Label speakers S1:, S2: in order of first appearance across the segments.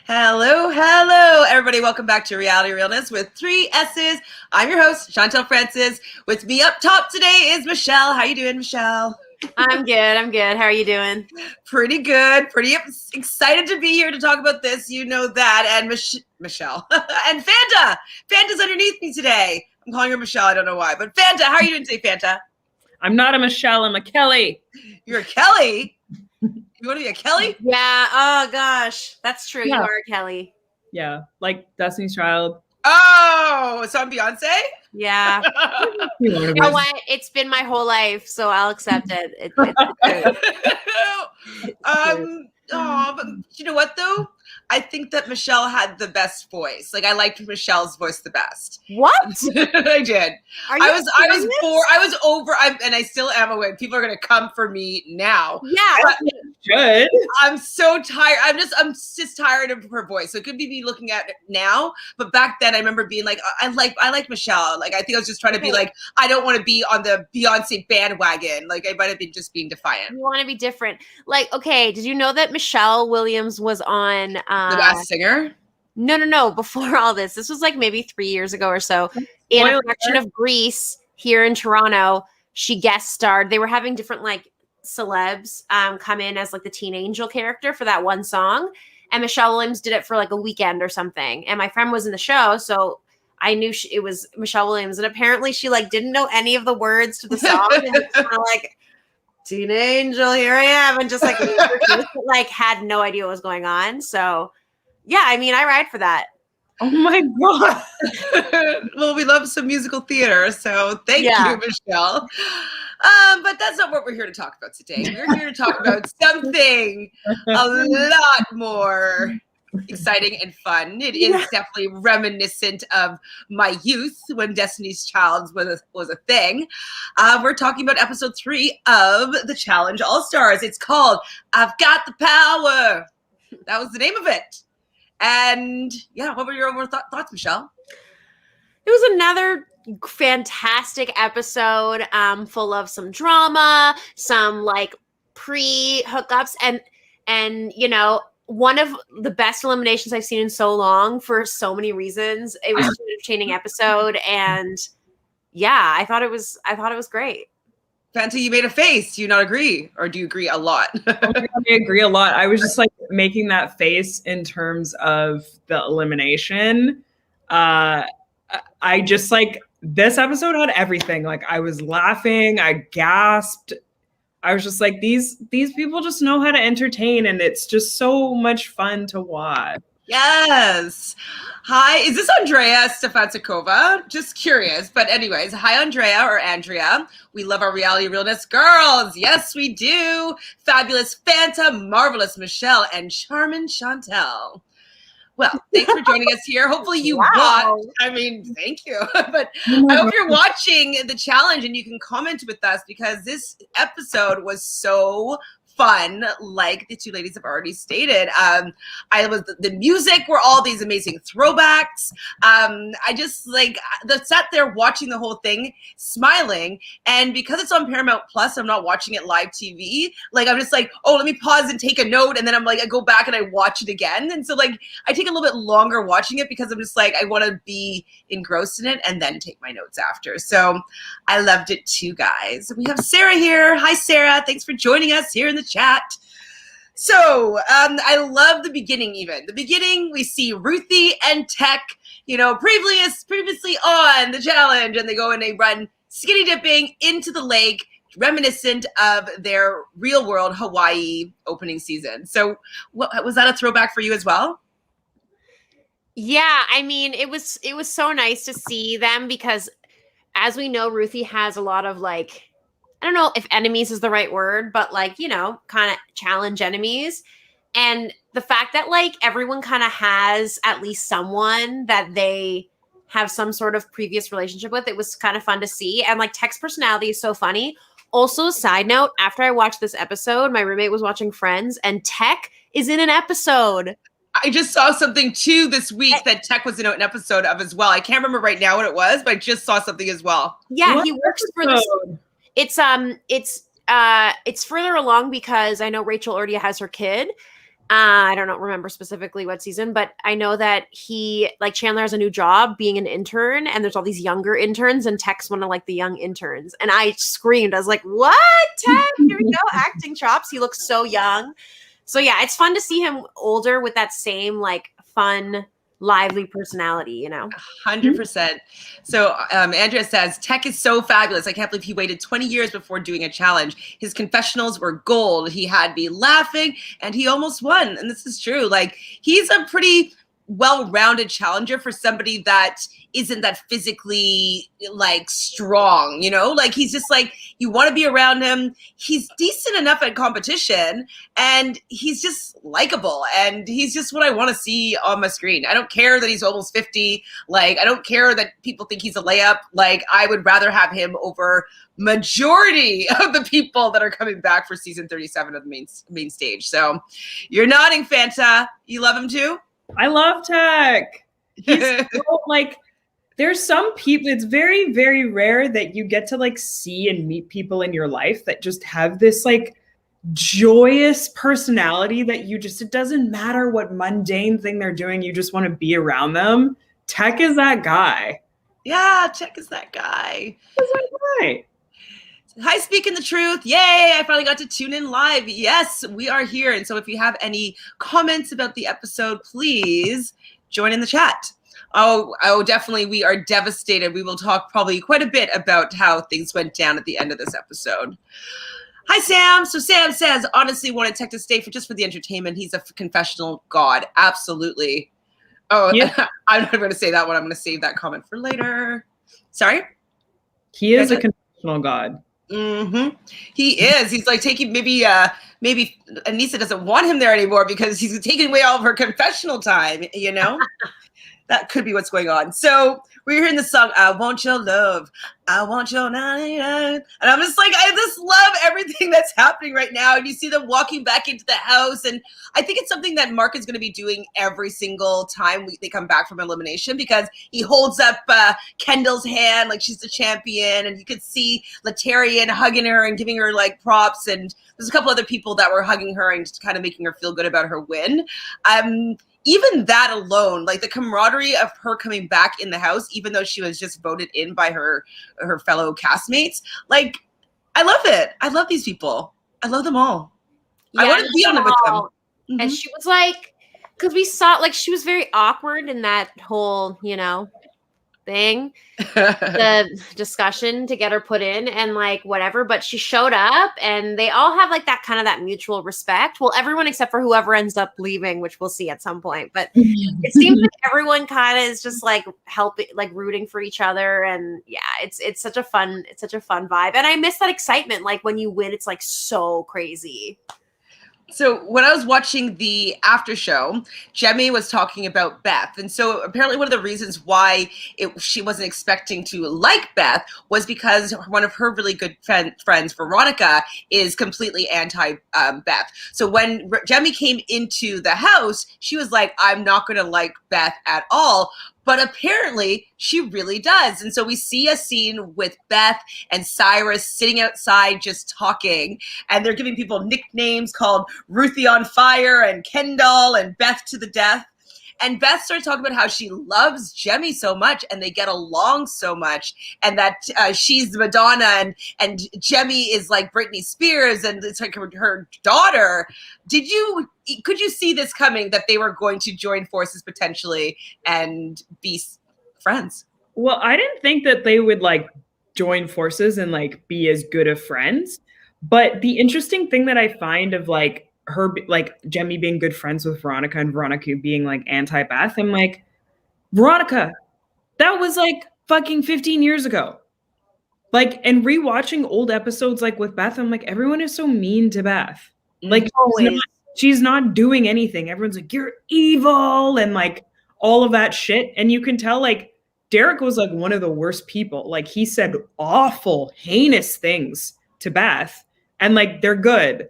S1: Hello, hello, everybody. Welcome back to Reality Realness with 3 S's. I'm your host, Chantele Francis. With me up top today is Michelle. How you doing, Michelle?
S2: I'm good. How are you doing?
S1: Pretty good. Pretty excited to be here to talk about this. You know that. And Michelle. And Fanta. Fanta's underneath me today. I'm calling her Michelle. I don't know why. But Fanta, how are you doing today, Fanta?
S3: I'm not a Michelle. I'm a Kelly.
S1: You're a Kelly? You want to be a Kelly?
S2: Yeah. Oh, gosh. That's true.
S3: Yeah.
S2: You are a Kelly.
S3: Yeah. Like Destiny's Child.
S1: Oh, so I'm Beyonce?
S2: Yeah. You know what? It's been my whole life, so I'll accept it. It's
S1: but you know what though? I think that Michelle had the best voice. Like I liked Michelle's voice the best.
S2: What?
S1: I did. I was over. And I still am aware. People are gonna come for me now.
S2: Yeah.
S3: Good.
S1: I'm so tired. I'm just tired of her voice. So it could be me looking at it now, but back then I remember being like, I like Michelle. Like I think I was just trying to be like, I don't want to be on the Beyonce bandwagon. Like I might have been just being defiant.
S2: You want to be different. Like, okay, did you know that Michelle Williams was on
S1: The Masked Singer?
S2: No. Before all this. This was like maybe 3 years ago or so. In a production of Grease here in Toronto. She guest starred. They were having different like celebs come in as like the teen angel character for that one song, and Michelle Williams did it for like a weekend or something, and my friend was in the show, so I knew it was Michelle Williams, and apparently she like didn't know any of the words to the song and it's kind of like teen angel, here I am, and just like like had no idea what was going on. So yeah, I mean, I ride for that.
S3: Oh my God.
S1: Well, we love some musical theater, so thank you, Michelle. But that's not what we're here to talk about today. We're here to talk about something a lot more exciting and fun. It is definitely reminiscent of my youth when Destiny's Child was a thing. We're talking about episode 3 of the Challenge All-Stars. It's called I've Got the Power. That was the name of it. And yeah, what were your overall thoughts, Michelle?
S2: It was another fantastic episode, full of some drama, some like pre-hookups, and you know, one of the best eliminations I've seen in so long for so many reasons. It was an entertaining episode, and yeah, I thought it was great.
S1: Fanta, you made a face. Do you not agree? Or do you agree a lot?
S3: I agree a lot. I was just like making that face in terms of the elimination. I just like, this episode had everything. Like I was laughing, I gasped. I was just like, these people just know how to entertain, and it's just so much fun to watch.
S1: Yes. Hi, is this Andrea Stefancikova? Just curious. But anyways, hi, Andrea or Andrea. We love our Reality Realness girls. Yes, we do. Fabulous Fanta, marvelous Michelle, and charming Chantele. Well, thanks for joining us here. Hopefully you watched. I mean, thank you. But I hope you're watching the challenge and you can comment with us, because this episode was so fun, like the two ladies have already stated. The music were all these amazing throwbacks. I just like sat there watching the whole thing, smiling. And because it's on Paramount Plus, I'm not watching it live TV. Like I'm just like, oh, let me pause and take a note, and then I'm like, I go back and I watch it again. And so like I take a little bit longer watching it because I'm just like, I want to be engrossed in it and then take my notes after. So I loved it too, guys. We have Sarah here. Hi, Sarah. Thanks for joining us here in the chat. So I love the beginning. Even the beginning, we see Ruthie and Teck, you know, previously on the challenge, and they go and they run skinny dipping into the lake, reminiscent of their Real World Hawaii opening season. So was that a throwback for you as well?
S2: Yeah, I mean, it was so nice to see them, because as we know, Ruthie has a lot of like, I don't know if enemies is the right word, but like, you know, kind of challenge enemies. And the fact that like everyone kind of has at least someone that they have some sort of previous relationship with, it was kind of fun to see. And like Teck's personality is so funny. Also, side note, after I watched this episode, my roommate was watching Friends, and Teck is in an episode.
S1: I just saw something too this week that Teck was in an episode of as well. I can't remember right now what it was, but I just saw something as well.
S2: Yeah, he works for this. It's further along because I know Rachel already has her kid, I don't know, remember specifically what season, but I know that Chandler has a new job being an intern, and there's all these younger interns, and Tech's one of like the young interns. And I screamed, I was like, what? Tech, here we go, acting chops. He looks so young. So yeah, it's fun to see him older with that same like fun, lively personality, you know?
S1: 100%. So Andrea says, Teck is so fabulous. I can't believe he waited 20 years before doing a challenge. His confessionals were gold. He had me laughing and he almost won. And this is true. Like, he's a pretty well-rounded challenger for somebody that isn't that physically like strong, you know? Like, he's just like, you want to be around him. He's decent enough at competition and he's just likable, and he's just what I want to see on my screen. I don't care that he's almost 50. Like, I don't care that people think he's a layup. Like, I would rather have him over majority of the people that are coming back for season 37 of the main stage. So you're nodding, Fanta. You love him too?
S3: I love Teck. He's so, like, there's some people, it's very, very rare that you get to like see and meet people in your life that just have this like joyous personality that you just, it doesn't matter what mundane thing they're doing, you just want to be around them. Teck is that guy.
S1: Yeah, Teck is that guy.
S3: That's that guy.
S1: Hi, Speaking the Truth. Yay, I finally got to tune in live. Yes, we are here. And so if you have any comments about the episode, please join in the chat. Oh, definitely. We are devastated. We will talk probably quite a bit about how things went down at the end of this episode. Hi, Sam. So Sam says, honestly, wanted Teck to stay for the entertainment. He's a confessional god. Absolutely. Oh, yeah. I'm not going to say that one. I'm going to save that comment for later. Sorry?
S3: He is a confessional god.
S1: Mm-hmm. He is. He's like taking maybe Anissa doesn't want him there anymore because he's taking away all of her confessional time, you know? That could be what's going on. So we're hearing the song, I Want Your Love, I Want Your 99. And I'm just like, I just love everything that's happening right now. And you see them walking back into the house. And I think it's something that Mark is going to be doing every single time they come back from elimination, because he holds up Kendall's hand like she's the champion. And you could see Latterian hugging her and giving her like props. And there's a couple other people that were hugging her and just kind of making her feel good about her win. Even that alone, like the camaraderie of her coming back in the house, even though she was just voted in by her fellow castmates, like, I love it. I love these people. I love them all. Yeah, I want to be on it with them.
S2: Mm-hmm. And she was like, because we saw, like, she was very awkward in that whole, you know, thing, the discussion to get her put in and like whatever, but she showed up and they all have like that kind of that mutual respect. Well, everyone except for whoever ends up leaving, which we'll see at some point, but it seems like everyone kind of is just like helping, like rooting for each other. And yeah, it's such a fun vibe. And I miss that excitement. Like when you win, it's like so crazy.
S1: So when I was watching the after show, Jemmye was talking about Beth. And so apparently one of the reasons why she wasn't expecting to like Beth was because one of her really good friends, Veronica, is completely anti-Beth. So when Jemmye came into the house, she was like, I'm not going to like Beth at all. But apparently she really does. And so we see a scene with Beth and Syrus sitting outside just talking. And they're giving people nicknames called Ruthie on Fire and Kendall and Beth to the Death. And Beth starts talking about how she loves Jemmye so much and they get along so much, and that she's Madonna and Jemmye is like Britney Spears and it's like her daughter. Could you see this coming, that they were going to join forces potentially and be friends?
S3: Well, I didn't think that they would like join forces and like be as good of friends. But the interesting thing that I find of like her, like Jemmye being good friends with Veronica and Veronica being like anti-Beth, I'm like, Veronica, that was like fucking 15 years ago. Like, and rewatching old episodes like with Beth, I'm like, everyone is so mean to Beth. Like, she's not doing anything. Everyone's like, you're evil and like all of that shit. And you can tell like Derrick was like one of the worst people. Like he said awful, heinous things to Beth, and like they're good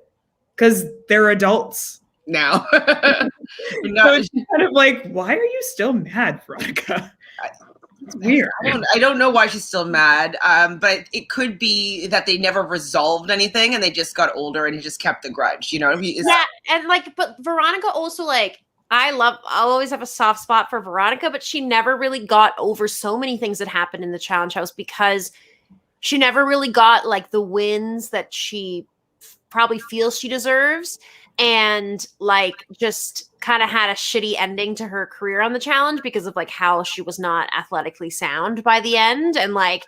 S3: because they're adults
S1: now.
S3: So it's kind of like, why are you still mad, Veronica? It's weird.
S1: I don't know why she's still mad, but it could be that they never resolved anything and they just got older and just kept the grudge, you know?
S2: Yeah, and like, but Veronica also, like, I'll always have a soft spot for Veronica, but she never really got over so many things that happened in the challenge house because she never really got like the wins that she probably feels she deserves, and like just kind of had a shitty ending to her career on the challenge because of like how she was not athletically sound by the end. And like,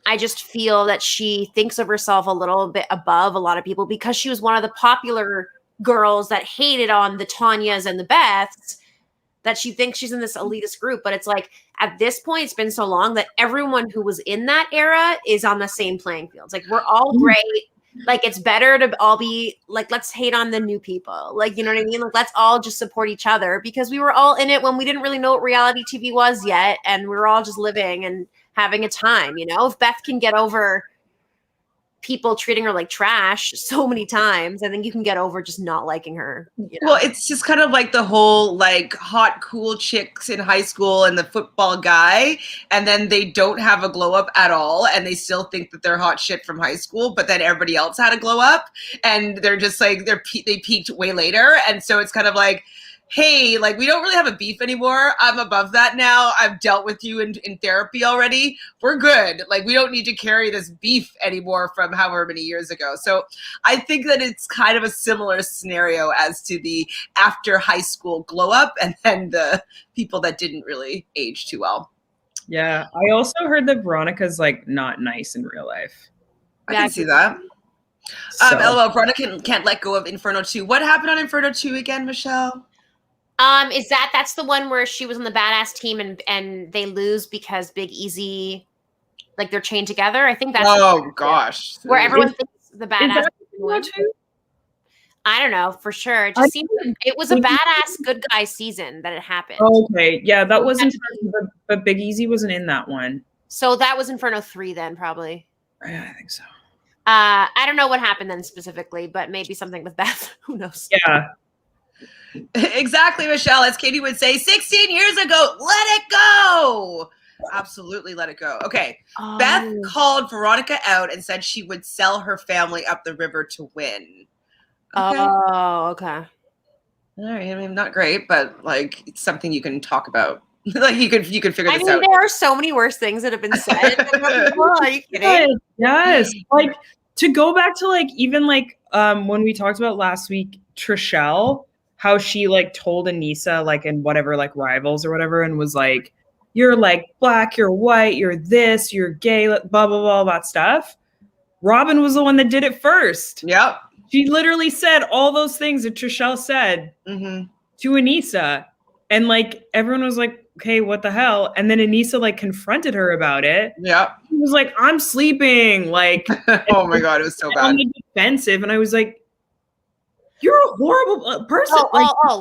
S2: I just feel that she thinks of herself a little bit above a lot of people because she was one of the popular girls that hated on the Tanyas and the Beths, that she thinks she's in this elitist group. But it's like, at this point, it's been so long that everyone who was in that era is on the same playing field. It's like, we're all great. Like, it's better to all be like, let's hate on the new people. Like, you know what I mean? Like, let's all just support each other because we were all in it when we didn't really know what reality TV was yet. And we were all just living and having a time, you know? If Beth can get over people treating her like trash so many times, I think you can get over just not liking her. You know?
S1: Well, it's just kind of like the whole like hot, cool chicks in high school and the football guy, and then they don't have a glow up at all, and they still think that they're hot shit from high school, but then everybody else had a glow up, and they're just like they peaked way later, and so it's kind of like, hey, like, we don't really have a beef anymore. I'm above that now. I've dealt with you in therapy already. We're good. Like, we don't need to carry this beef anymore from however many years ago. So I think that it's kind of a similar scenario as to the after high school glow up and then the people that didn't really age too well.
S3: Yeah. I also heard that Veronica's like not nice in real life.
S1: I can see that.
S3: So.
S1: LOL, Veronica can't let go of Inferno 2. What happened on Inferno 2 again, Michelle?
S2: Is that's the one where she was on the badass team and they lose because Big Easy, like, they're chained together? I think that's
S1: gosh.
S2: Where everyone thinks the badass
S3: win.
S2: I don't know for sure. It just seemed it was a badass good guy season that it happened.
S3: Okay, yeah, that wasn't, but Big Easy wasn't in that one.
S2: So that was Inferno 3 then, probably.
S3: Yeah, I think so.
S2: I don't know what happened then specifically, but maybe something with Beth. Who knows?
S3: Yeah.
S1: Exactly, Michelle. As Katie would say, 16 years ago, let it go. Absolutely let it go. Okay. Beth called Veronica out and said she would sell her family up the river to win.
S2: Okay. Oh, okay.
S1: All right. I mean, not great, but like, it's something you can talk about. Like, you could figure this out.
S2: There are so many worse things that have been said. Are you kidding?
S3: Yes. Like, to go back to like, even like when we talked about last week, Trishelle, how she like told Anissa, like, in whatever, like, Rivals or whatever, and was like, you're like black, you're white, you're this, you're gay, blah, blah, blah, all that stuff. Robin was the one that did it first.
S1: Yep.
S3: She literally said all those things that Trishelle said to Anissa. And like, everyone was like, okay, what the hell? And then Anissa like confronted her about it.
S1: Yep.
S3: She was like, I'm sleeping. Like,
S1: oh my God, it was so bad.
S3: On the defensive. And I was like, you're a horrible person.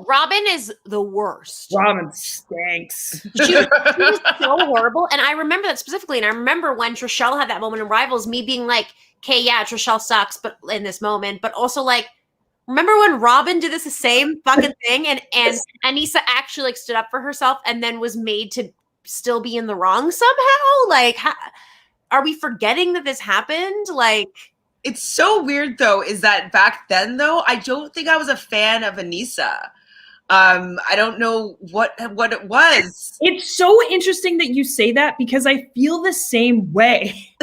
S2: Robin is the worst.
S3: Robin stinks.
S2: She was so horrible. And I remember that specifically. And I remember when Trishelle had that moment in Rivals, me being like, okay, yeah, Trishelle sucks, but in this moment, but also like, remember when Robin did the same fucking thing and Anissa actually like stood up for herself and then was made to still be in the wrong somehow? Like, are we forgetting that this happened? Like,
S1: it's so weird though, is that back then though, I don't think I was a fan of Anissa. I don't know what it was.
S3: It's so interesting that you say that because I feel the same way.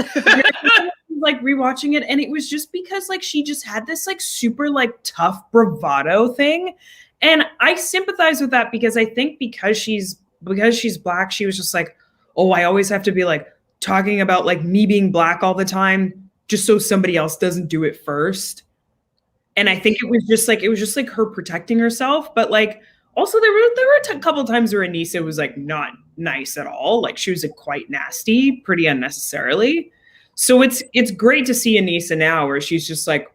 S3: Like rewatching it, and it was just because like she just had this like super like tough bravado thing, and I sympathize with that because I think because she's black, she was just like, oh, I always have to be like talking about like me being black all the time just so somebody else doesn't do it first. And I think it was just like her protecting herself, but like also there were a couple times where Anissa was like not nice at all, like she was like quite nasty, pretty unnecessarily. So it's great to see Anissa now where she's just like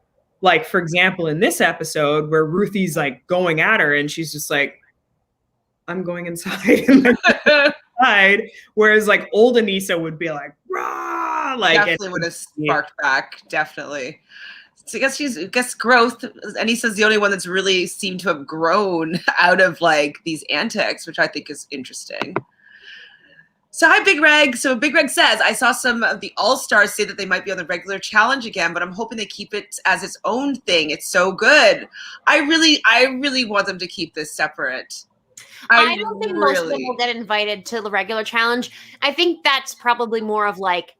S3: for example, in this episode where Ruthie's like going at her and she's just like, I'm going inside. Inside. Whereas like old Anissa would be like, rah! Like
S1: definitely would have sparked back. Definitely. So I guess growth. Anissa's the only one that's really seemed to have grown out of like these antics, which I think is interesting. So hi, Big Reg. So Big Reg says, I saw some of the All-Stars say that they might be on the regular challenge again, but I'm hoping they keep it as its own thing. It's so good. I really want them to keep this separate.
S2: I don't think most of them will get invited to the regular challenge. I think that's probably more of like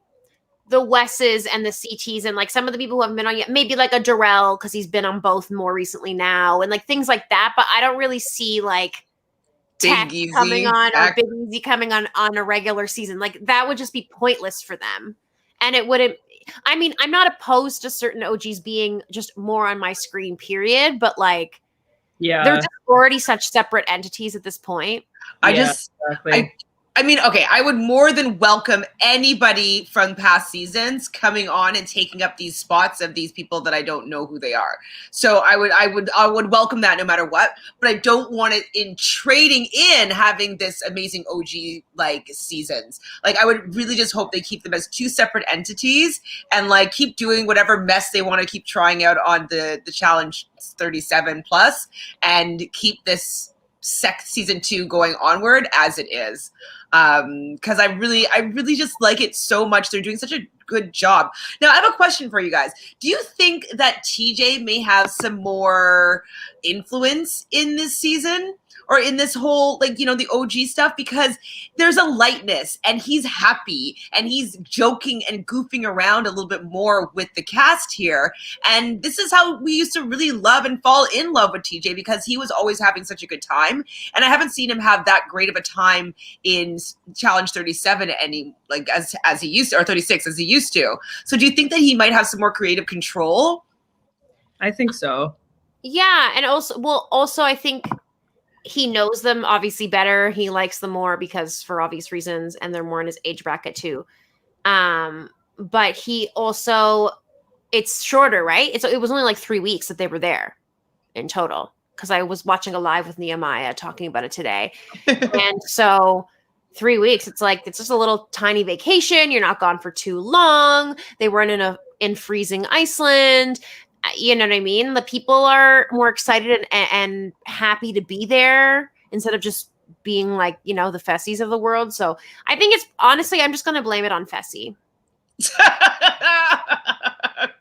S2: the Wesses and the CTs and like some of the people who haven't been on yet, maybe like a Darrel because he's been on both more recently now and like things like that. But I don't really see like Teck coming on or Big Easy coming on a regular season. Like that would just be pointless for them. And it wouldn't, I mean, I'm not opposed to certain OGs being just more on my screen, period. But like, they're just already such separate entities at this point.
S1: I mean, okay, I would more than welcome anybody from past seasons coming on and taking up these spots of these people that I don't know who they are. So I would welcome that no matter what, but I don't want it in trading in having this amazing OG like seasons. Like I would really just hope they keep them as two separate entities and like keep doing whatever mess they want to keep trying out on the challenge 37 plus and keep this season 2 going onward as it is. Because I really just like it so much. They're doing such a good job. Now, I have a question for you guys. Do you think that TJ may have some more influence in this season? Or in this whole, like, you know, the OG stuff? Because there's a lightness and he's happy and he's joking and goofing around a little bit more with the cast here. And this is how we used to really love and fall in love with TJ because he was always having such a good time. And I haven't seen him have that great of a time in Challenge 37 like as he used to, or 36 as he used to. So do you think that he might have some more creative control?
S3: I think so.
S2: Yeah. And also I think he knows them obviously better. He likes them more because for obvious reasons, and they're more in his age bracket too. But he also, it's shorter, right? It was only like 3 weeks that they were there in total. Because I was watching a live with Nehemiah talking about it today. And so 3 weeks, it's like, it's just a little tiny vacation. You're not gone for too long. They weren't in freezing Iceland. You know what I mean? The people are more excited and happy to be there instead of just being like, you know, the Fessies of the world. So I think it's honestly, I'm just going to blame it on Fessy.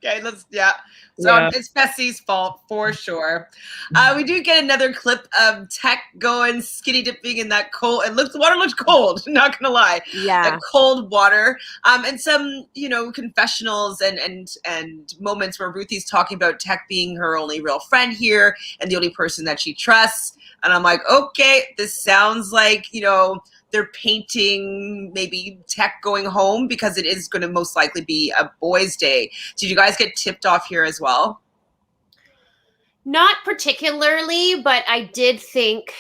S1: Okay, So it's Fessie's fault for sure. We do get another clip of Teck going skinny dipping in that cold. Water looked cold. Not gonna lie.
S2: Yeah.
S1: That cold water. And some, you know, confessionals and moments where Ruthie's talking about Teck being her only real friend here and the only person that she trusts. And I'm like, okay, this sounds like, you know, they're painting maybe Teck going home because it is going to most likely be a boys' day. Did you guys get tipped off here as well?
S2: Not particularly, but I did think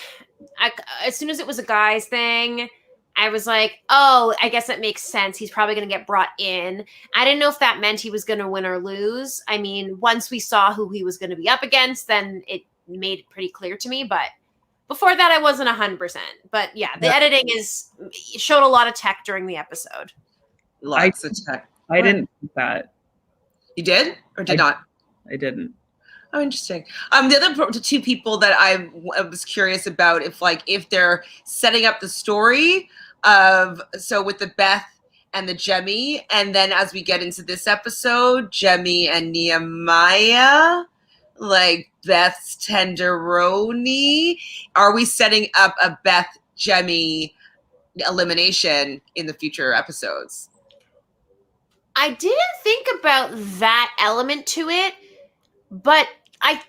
S2: as soon as it was a guy's thing, I was like, oh, I guess it makes sense. He's probably going to get brought in. I didn't know if that meant he was going to win or lose. I mean, once we saw who he was going to be up against, then it made it pretty clear to me, but before that, I wasn't 100%. But yeah, the editing showed a lot of Teck during the episode.
S1: Lots of Teck.
S3: I didn't think that.
S1: You did or did not?
S3: I didn't.
S1: Oh, interesting. The other two people that I was curious about if they're setting up the story with the Beth and the Jemmye, and then as we get into this episode, Jemmye and Nehemiah. Like Beth's tenderoni. Are we setting up a Beth Jemmye elimination in the future episodes?
S2: I didn't think about that element to it, but I'd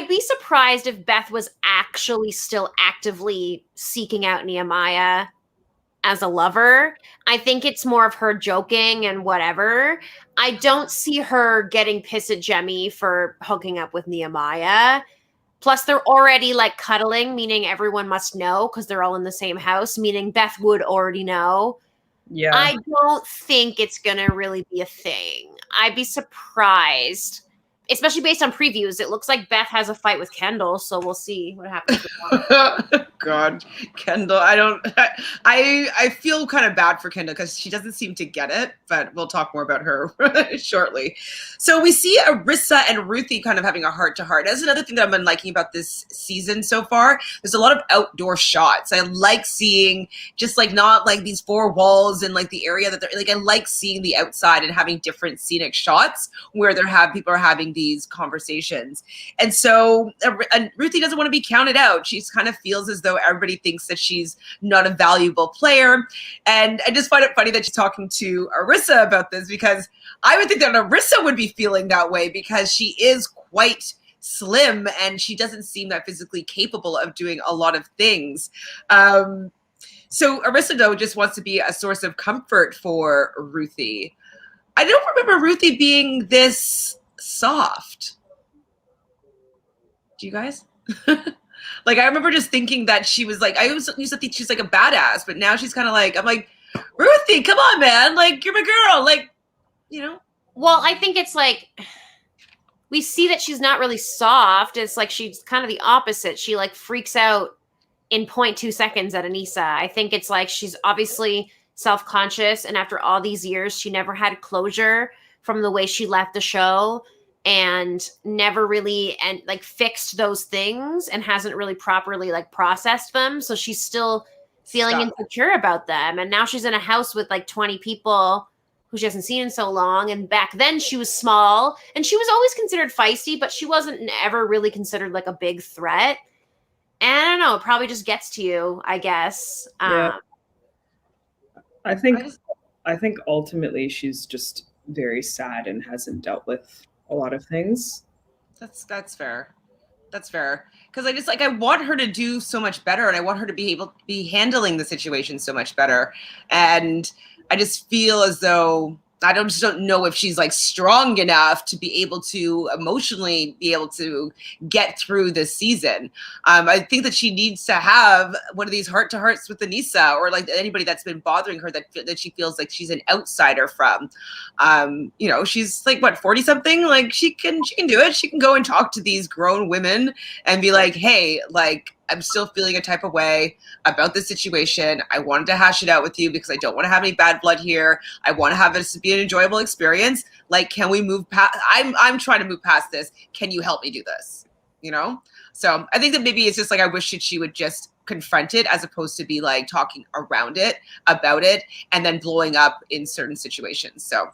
S2: be surprised if Beth was actually still actively seeking out Nehemiah as a lover. I think it's more of her joking and whatever. I don't see her getting pissed at Jemmye for hooking up with Nehemiah. Plus, they're already like cuddling, meaning everyone must know because they're all in the same house, meaning Beth would already know.
S3: Yeah.
S2: I don't think it's going to really be a thing. I'd be surprised especially based on previews, it looks like Beth has a fight with Kendall, so we'll see what happens with that.
S1: God, Kendall, I feel kind of bad for Kendall because she doesn't seem to get it, but we'll talk more about her shortly. So we see Arissa and Ruthie kind of having a heart-to-heart. That's another thing that I've been liking about this season so far. There's a lot of outdoor shots. I like seeing just like not like these four walls and like the area that they're like. I like seeing the outside and having different scenic shots where people are having these conversations. And so Ruthie doesn't want to be counted out. She kind of feels as though everybody thinks that she's not a valuable player. And I just find it funny that she's talking to Arissa about this, because I would think that Arissa would be feeling that way because she is quite slim and she doesn't seem that physically capable of doing a lot of things. So Arissa, though, just wants to be a source of comfort for Ruthie. I don't remember Ruthie being this soft. Do you guys? Like, I remember just thinking that she was like, I always used to think she's like a badass, but now she's kind of like, I'm like, Ruthie, come on, man. Like, you're my girl. Like, you know?
S2: Well, I think it's like, we see that she's not really soft. It's like she's kind of the opposite. She like freaks out in 0.2 seconds at Anissa. I think it's like she's obviously self-conscious, and after all these years, she never had closure from the way she left the show, and never really fixed those things, and hasn't really properly like processed them. So she's still feeling insecure about them. And now she's in a house with like 20 people who she hasn't seen in so long. And back then she was small and she was always considered feisty, but she wasn't ever really considered like a big threat. And I don't know, it probably just gets to you, I guess.
S3: Yeah. I think ultimately she's just very sad and hasn't dealt with a lot of things.
S1: That's fair. That's fair. Because I want her to do so much better, and I want her to be able to be handling the situation so much better. And I just feel as though just don't know if she's like strong enough to be able to emotionally be able to get through this season. I think that she needs to have one of these heart-to-hearts with Anissa, or like anybody that's been bothering her that she feels like she's an outsider from. You know, she's like, what, 40 something? Like she can do it. She can go and talk to these grown women and be like, hey, like, I'm still feeling a type of way about this situation. I wanted to hash it out with you because I don't want to have any bad blood here. I want to have this to be an enjoyable experience. Like, can we move past? I'm trying to move past this. Can you help me do this? You know? So I think that maybe it's just like, I wish that she would just confront it as opposed to be like talking around it, about it, and then blowing up in certain situations. So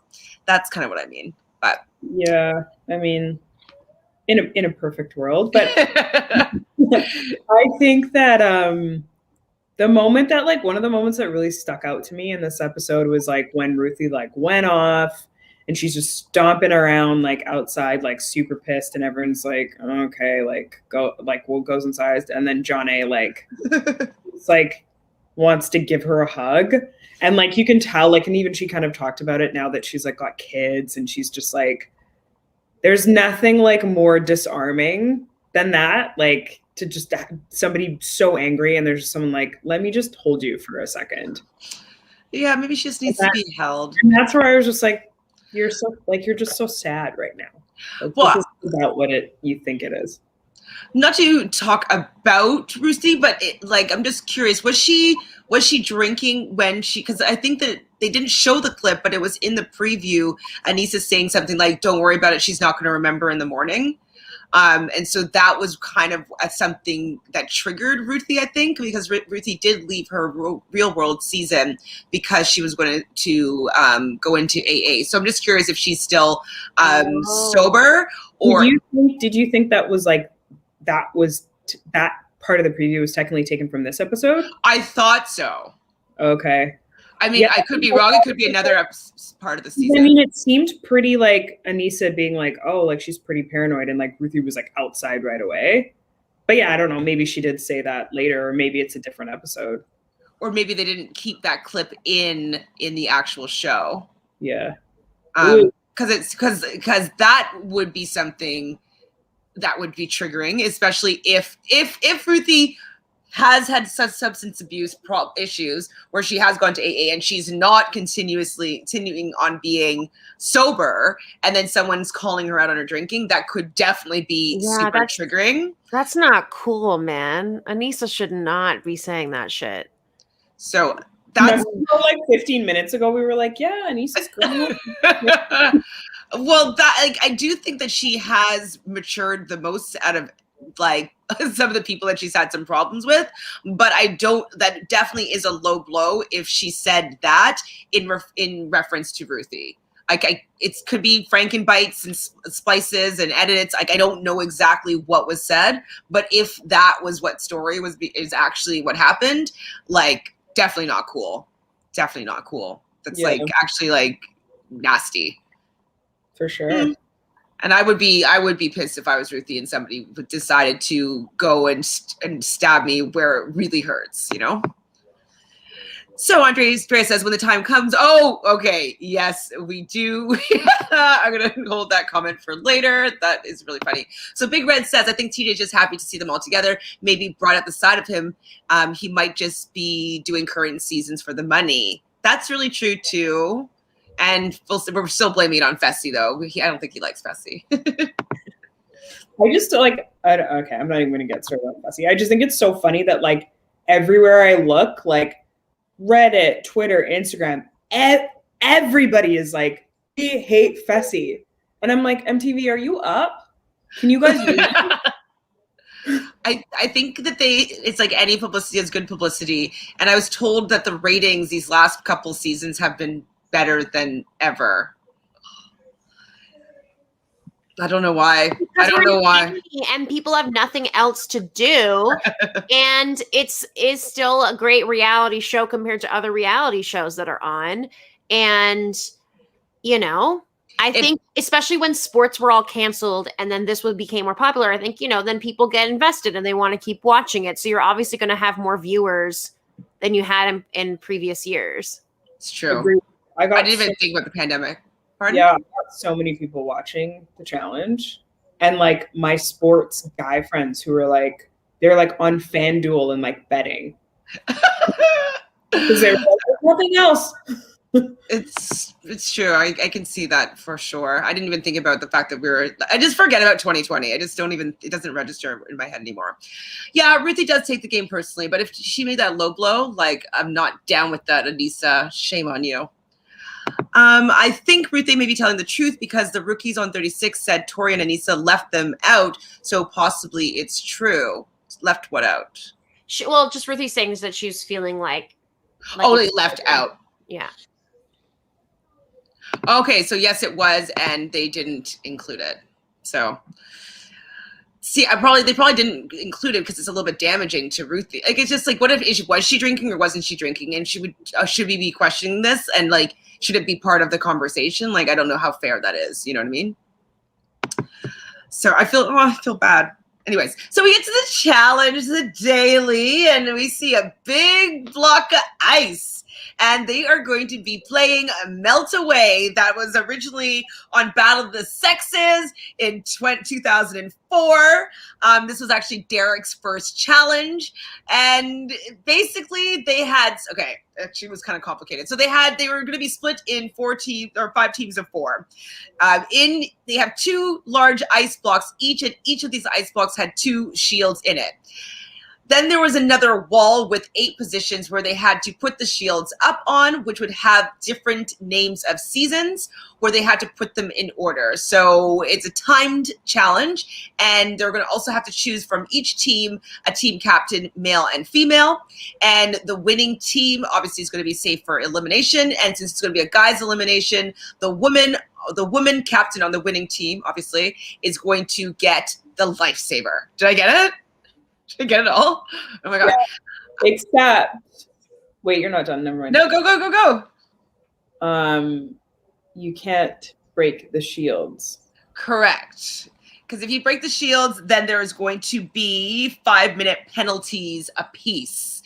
S1: that's kind of what I mean. But
S3: yeah, I mean, in a perfect world, but I think that the moment that like one of the moments that really stuck out to me in this episode was like when Ruthie like went off and she's just stomping around like outside, like super pissed, and everyone's like, okay, like go, like Will goes inside, and then Jonna like it's like wants to give her a hug, and like you can tell, like, and even she kind of talked about it now that she's like got kids, and she's just like, there's nothing like more disarming than that, like to just somebody so angry and there's just someone like, let me just hold you for a second.
S1: Yeah, maybe she just needs to be held.
S3: And that's where I was just like, you're just so sad right now. Like,
S1: well,
S3: this is about what you think it is.
S1: Not to talk about Ruthie, but I'm just curious, was she drinking when because I think that they didn't show the clip, but it was in the preview, Anissa saying something like, don't worry about it, she's not going to remember in the morning. And so that was kind of something that triggered Ruthie, I think, because Ruthie did leave her real world season because she was going to go into AA. So I'm just curious if she's still sober, or
S3: did you think that was like, that part of the preview was technically taken from this episode? I
S1: thought so.
S3: Okay.
S1: I mean, yeah, I could be wrong. It could be another part of the season.
S3: I mean, it seemed pretty like Anissa being like, oh, like she's pretty paranoid, and like Ruthie was like outside right away. But yeah, I don't know. Maybe she did say that later, or maybe it's a different episode.
S1: Or maybe they didn't keep that clip in the actual show.
S3: Yeah.
S1: Because that would be something that would be triggering, especially if Ruthie has had such substance abuse issues where she has gone to AA and she's not continuing on being sober, and then someone's calling her out on her drinking, that could definitely be super triggering.
S2: That's not cool, man. Anissa should not be saying that shit.
S1: So that's
S3: like 15 minutes ago we were like, yeah, Anissa's great.
S1: Well, I do think that she has matured the most out of like some of the people that she's had some problems with, but that definitely is a low blow if she said that in reference to Ruthie. Like it could be Frankenbites and splices and edits. Like I don't know exactly what was said, but if that was what story is actually what happened, like definitely not cool. Definitely not cool. That's like actually like nasty.
S3: For sure.
S1: And I would be pissed if I was Ruthie and somebody decided to go and stab me where it really hurts, you know? So Andrea says, when the time comes, oh, okay, yes, we do. I'm going to hold that comment for later. That is really funny. So Big Red says, I think TJ's just happy to see them all together. Maybe brought at the side of him. He might just be doing current seasons for the money. That's really true, too. And we're still blaming it on Fessy, though. I don't think he likes Fessy.
S3: I just okay, I'm not even going to get started on Fessy. I just think it's so funny that like everywhere I look, like Reddit, Twitter, Instagram, everybody is like, we hate Fessy. And I'm like, MTV, are you up? Can you guys
S1: I think that it's like any publicity is good publicity. And I was told that the ratings these last couple seasons have been better than ever. I don't know why. I don't know why.
S2: And people have nothing else to do. And it's still a great reality show compared to other reality shows that are on. And, you know, I think especially when sports were all canceled and then this became more popular, I think, you know, then people get invested and they want to keep watching it. So you're obviously going to have more viewers than you had in previous years.
S1: It's true. I didn't even think about the pandemic. Pardon?
S3: Yeah, I got so many people watching the challenge. And like my sports guy friends who were like, they're like on FanDuel and like betting. Because there's nothing else.
S1: It's true. I can see that for sure. I didn't even think about the fact that I just forget about 2020. I just it doesn't register in my head anymore. Yeah, Ruthie does take the game personally, but if she made that low blow, like I'm not down with that, Anissa. Shame on you. I think Ruthie may be telling the truth because the rookies on 36 said Tori and Anissa left them out, so possibly it's true. Left what out?
S2: Just Ruthie saying that she's feeling like
S1: they left out.
S2: Yeah.
S1: Okay, so yes, it was, and they didn't include it. So, see, they probably didn't include it because it's a little bit damaging to Ruthie. Like, it's just like, what if was she drinking or wasn't she drinking? And should we be questioning this? And like, should it be part of the conversation? Like, I don't know how fair that is. You know what I mean? So I feel bad. Anyways, so we get to the challenge, the daily, and we see a big block of ice. And they are going to be playing Melt Away. That was originally on Battle of the Sexes in 2004. This was actually Derrick's first challenge. And basically they had, actually it was kind of complicated. So they were going to be split in 5 teams of 4. They have 2 large ice blocks each, and each of these ice blocks had 2 shields in it. Then there was another wall with 8 positions where they had to put the shields up on, which would have different names of seasons, where they had to put them in order. So it's a timed challenge, and they're going to also have to choose from each team a team captain, male and female. And the winning team obviously is going to be safe for elimination. And since it's going to be a guys' elimination, the woman captain on the winning team, obviously, is going to get the lifesaver. Did I get it? Did I get it all? Oh my God.
S3: Yeah, except, wait, you're not done. Never mind.
S1: No, go.
S3: You can't break the shields.
S1: Correct. Because if you break the shields, then there is going to be 5-minute penalties apiece.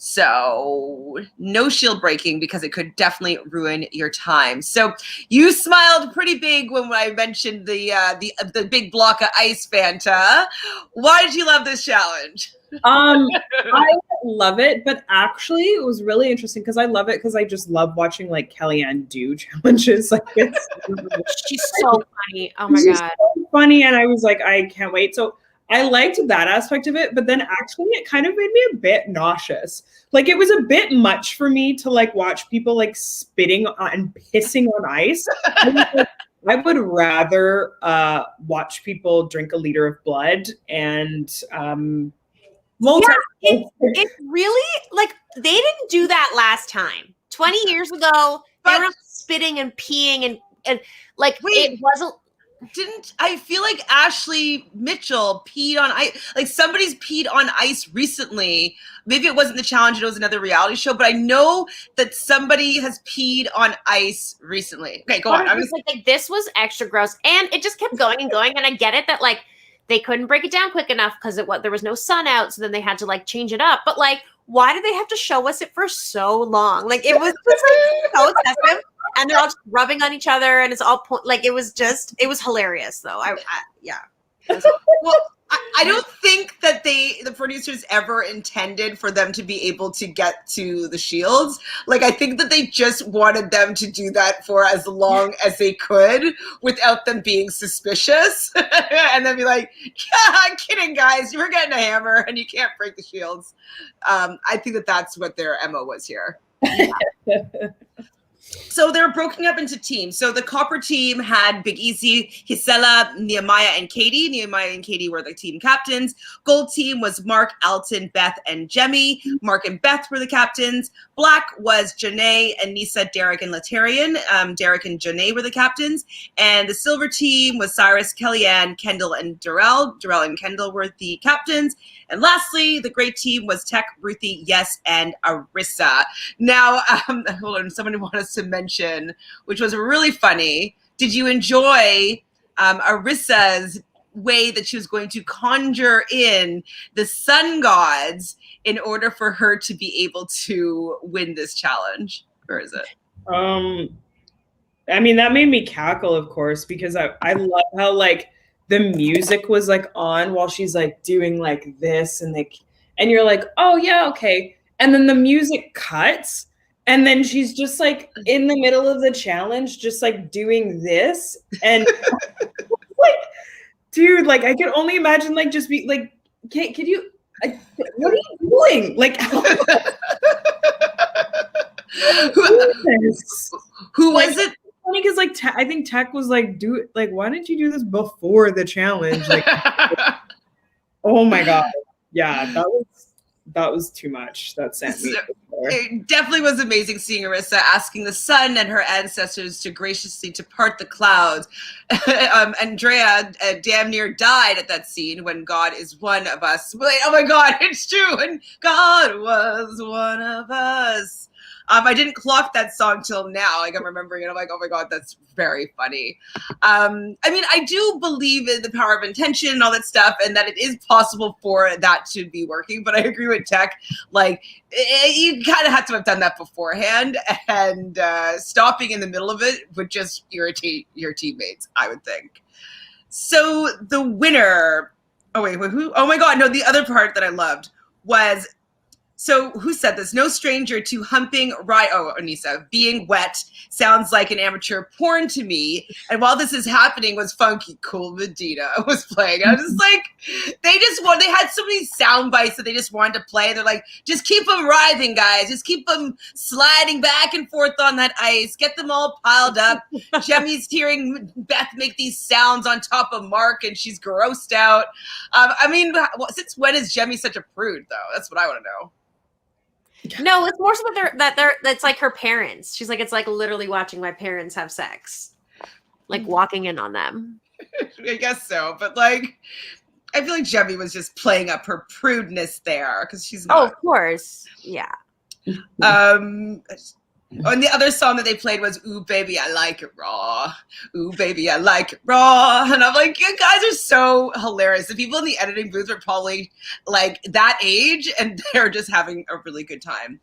S1: So no shield breaking because it could definitely ruin your time. So you smiled pretty big when I mentioned the big block of ice Fanta. Why did you love this challenge?
S3: I love it, but actually it was really interesting because I love it because I just love watching like Kellyanne do challenges. Like
S2: she's so funny. Oh my god,
S3: so funny, and I was like, I can't wait. So I liked that aspect of it, but then actually it kind of made me a bit nauseous. Like it was a bit much for me to like watch people like spitting and pissing on ice. I would rather watch people drink a liter of blood and
S2: it really, like, they didn't do that last time. 20 years ago, they were spitting and peeing and like, it wasn't.
S1: Didn't I feel like Ashley Mitchell peed on ice? Like somebody's peed on ice recently. Maybe it wasn't the challenge, it was another reality show, but I know that somebody has peed on ice recently. Okay, go on.
S2: I was like, this was extra gross. And it just kept going and going. And I get it that like they couldn't break it down quick enough because there was no sun out. So then they had to like change it up. But like, why did they have to show us it for so long? Like it was just like so excessive. And they're all just rubbing on each other, and it's all like it was hilarious though. Yeah.
S1: Well, I don't think that the producers ever intended for them to be able to get to the shields. Like I think that they just wanted them to do that for as long as they could without them being suspicious, and then be like, "Yeah, I'm kidding, guys. You were getting a hammer, and you can't break the shields." I think that that's what their MO was here. Yeah. So they're broken up into teams. So the copper team had Big Easy, Jisela, Nehemiah, and Katie. Nehemiah and Katie were the team captains. Gold team was Mark, Alton, Beth, and Jemmye. Mark and Beth were the captains. Black was Jonna, Anissa, Derrick, and Latterian. Derrick and Jonna were the captains. And the silver team was Syrus, Kellyanne, Kendall, and Darrel. Darrel and Kendall were the captains. And lastly, the great team was Teck, Ruthie, Yes, and Arissa. Now, hold on, somebody wanted us to mention, which was really funny. Did you enjoy Arissa's way that she was going to conjure in the sun gods in order for her to be able to win this challenge? Or is it?
S3: I mean, that made me cackle, of course, because I love how like the music was like on while she's like doing like this and like, and you're like, oh yeah, okay. And then the music cuts and then she's just like in the middle of the challenge, just like doing this. And like, dude, like I can only imagine like just be like, could you, like, what are you doing? Like,
S1: who was it?
S3: Funny because like I think Teck was like, why didn't you do this before the challenge? Like, oh my god, yeah, that was too much. That sent me.
S1: It definitely was amazing seeing Arissa asking the sun and her ancestors to graciously to part the clouds. Andrea damn near died at that scene when God is one of us. Like, oh my god, it's true, and God was one of us. I didn't clock that song till now. Like I'm remembering it. I'm like, oh my god, that's very funny. I mean, I do believe in the power of intention and all that stuff, and that it is possible for that to be working. But I agree with Teck. Like, you kind of have to have done that beforehand, and stopping in the middle of it would just irritate your teammates, I would think. So the winner. Oh wait, who? Oh my god, no. The other part that I loved was. So who said this? No stranger to humping right. Oh, Anissa, being wet sounds like an amateur porn to me. And while this is happening, was Funky Cool Medina was playing. I was just like, they had so many sound bites that they just wanted to play. They're like, just keep them writhing, guys. Just keep them sliding back and forth on that ice. Get them all piled up. Jemmye's hearing Beth make these sounds on top of Mark, and she's grossed out. I mean, since when is Jemmye such a prude, though? That's what I want to know.
S2: No, it's more so that's like her parents. She's like, it's like literally watching my parents have sex, like walking in on them.
S1: I guess so, but like, I feel like Jemmye was just playing up her prudeness there because she's not.
S2: Oh, of course, yeah.
S1: Oh, and the other song that they played was "Ooh Baby, I Like It Raw." Ooh Baby, I Like It Raw. And I'm like, you guys are so hilarious. The people in the editing booth are probably like that age, and they're just having a really good time.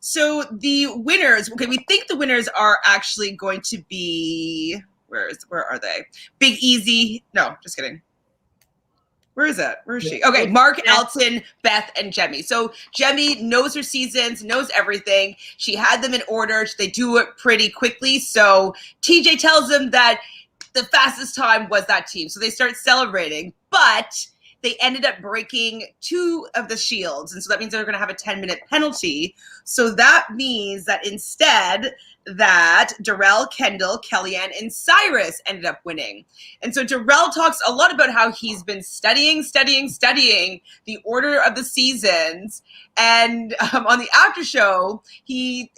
S1: So the winners, okay, we think the winners are actually going to be, where are they? Big Easy. No, just kidding. Where is that? Where is she? Okay, Mark, Alton, Beth, and Jemmye. So Jemmye knows her seasons, knows everything. She had them in order. They do it pretty quickly. So TJ tells them that the fastest time was that team. So they start celebrating, but they ended up breaking 2 of the shields. And so that means they're going to have a 10-minute penalty. So that means that instead that Darrel, Kendall, Kellyanne, and Syrus ended up winning. And so Darrel talks a lot about how he's been studying the order of the seasons. And on the after show,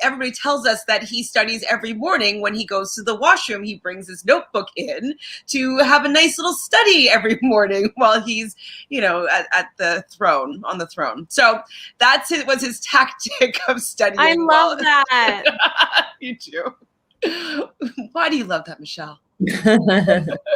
S1: everybody tells us that he studies every morning when he goes to the washroom. He brings his notebook in to have a nice little study every morning while he's, at the throne, on the throne. So was his tactic of studying.
S2: I love that.
S1: You do. Why do you love that, Michelle?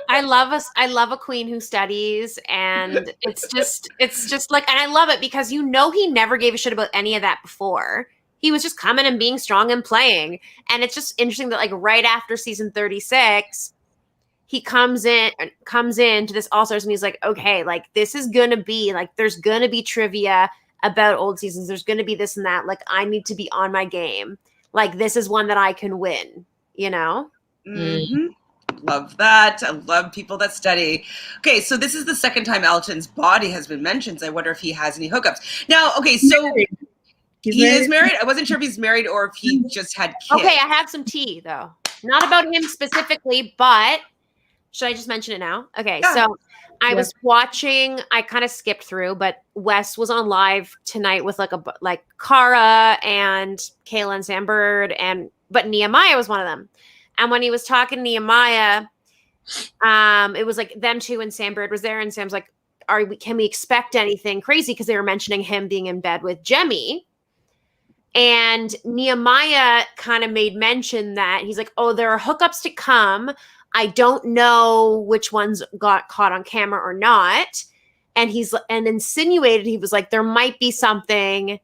S2: I love a queen who studies, and it's just like, and I love it because he never gave a shit about any of that before. He was just coming and being strong and playing. And it's just interesting that like right after season 36, he comes into this All-Stars and he's like, okay, like this is gonna be like, there's gonna be trivia about old seasons. There's gonna be this and that. Like I need to be on my game. Like this is one that I can win,
S1: Mm-hmm. Love that. I love people that study. Okay, so this is the second time Alton's body has been mentioned. So I wonder if he has any hookups. Now, okay, so he is married. I wasn't sure if he's married or if he just had kids.
S2: Okay, I have some tea though. Not about him specifically, but should I just mention it now? Okay, yeah. So I was watching, I kind of skipped through, but Wes was on live tonight with like Cara and Kayla and Sam Bird, but Nehemiah was one of them. And when he was talking to Nehemiah, it was like them two and Sam Bird was there, and Sam's like, can we expect anything crazy? Because they were mentioning him being in bed with Jemmye. And Nehemiah kind of made mention that he's like, oh, there are hookups to come. I don't know which ones got caught on camera or not. And and insinuated, he was like, there might be something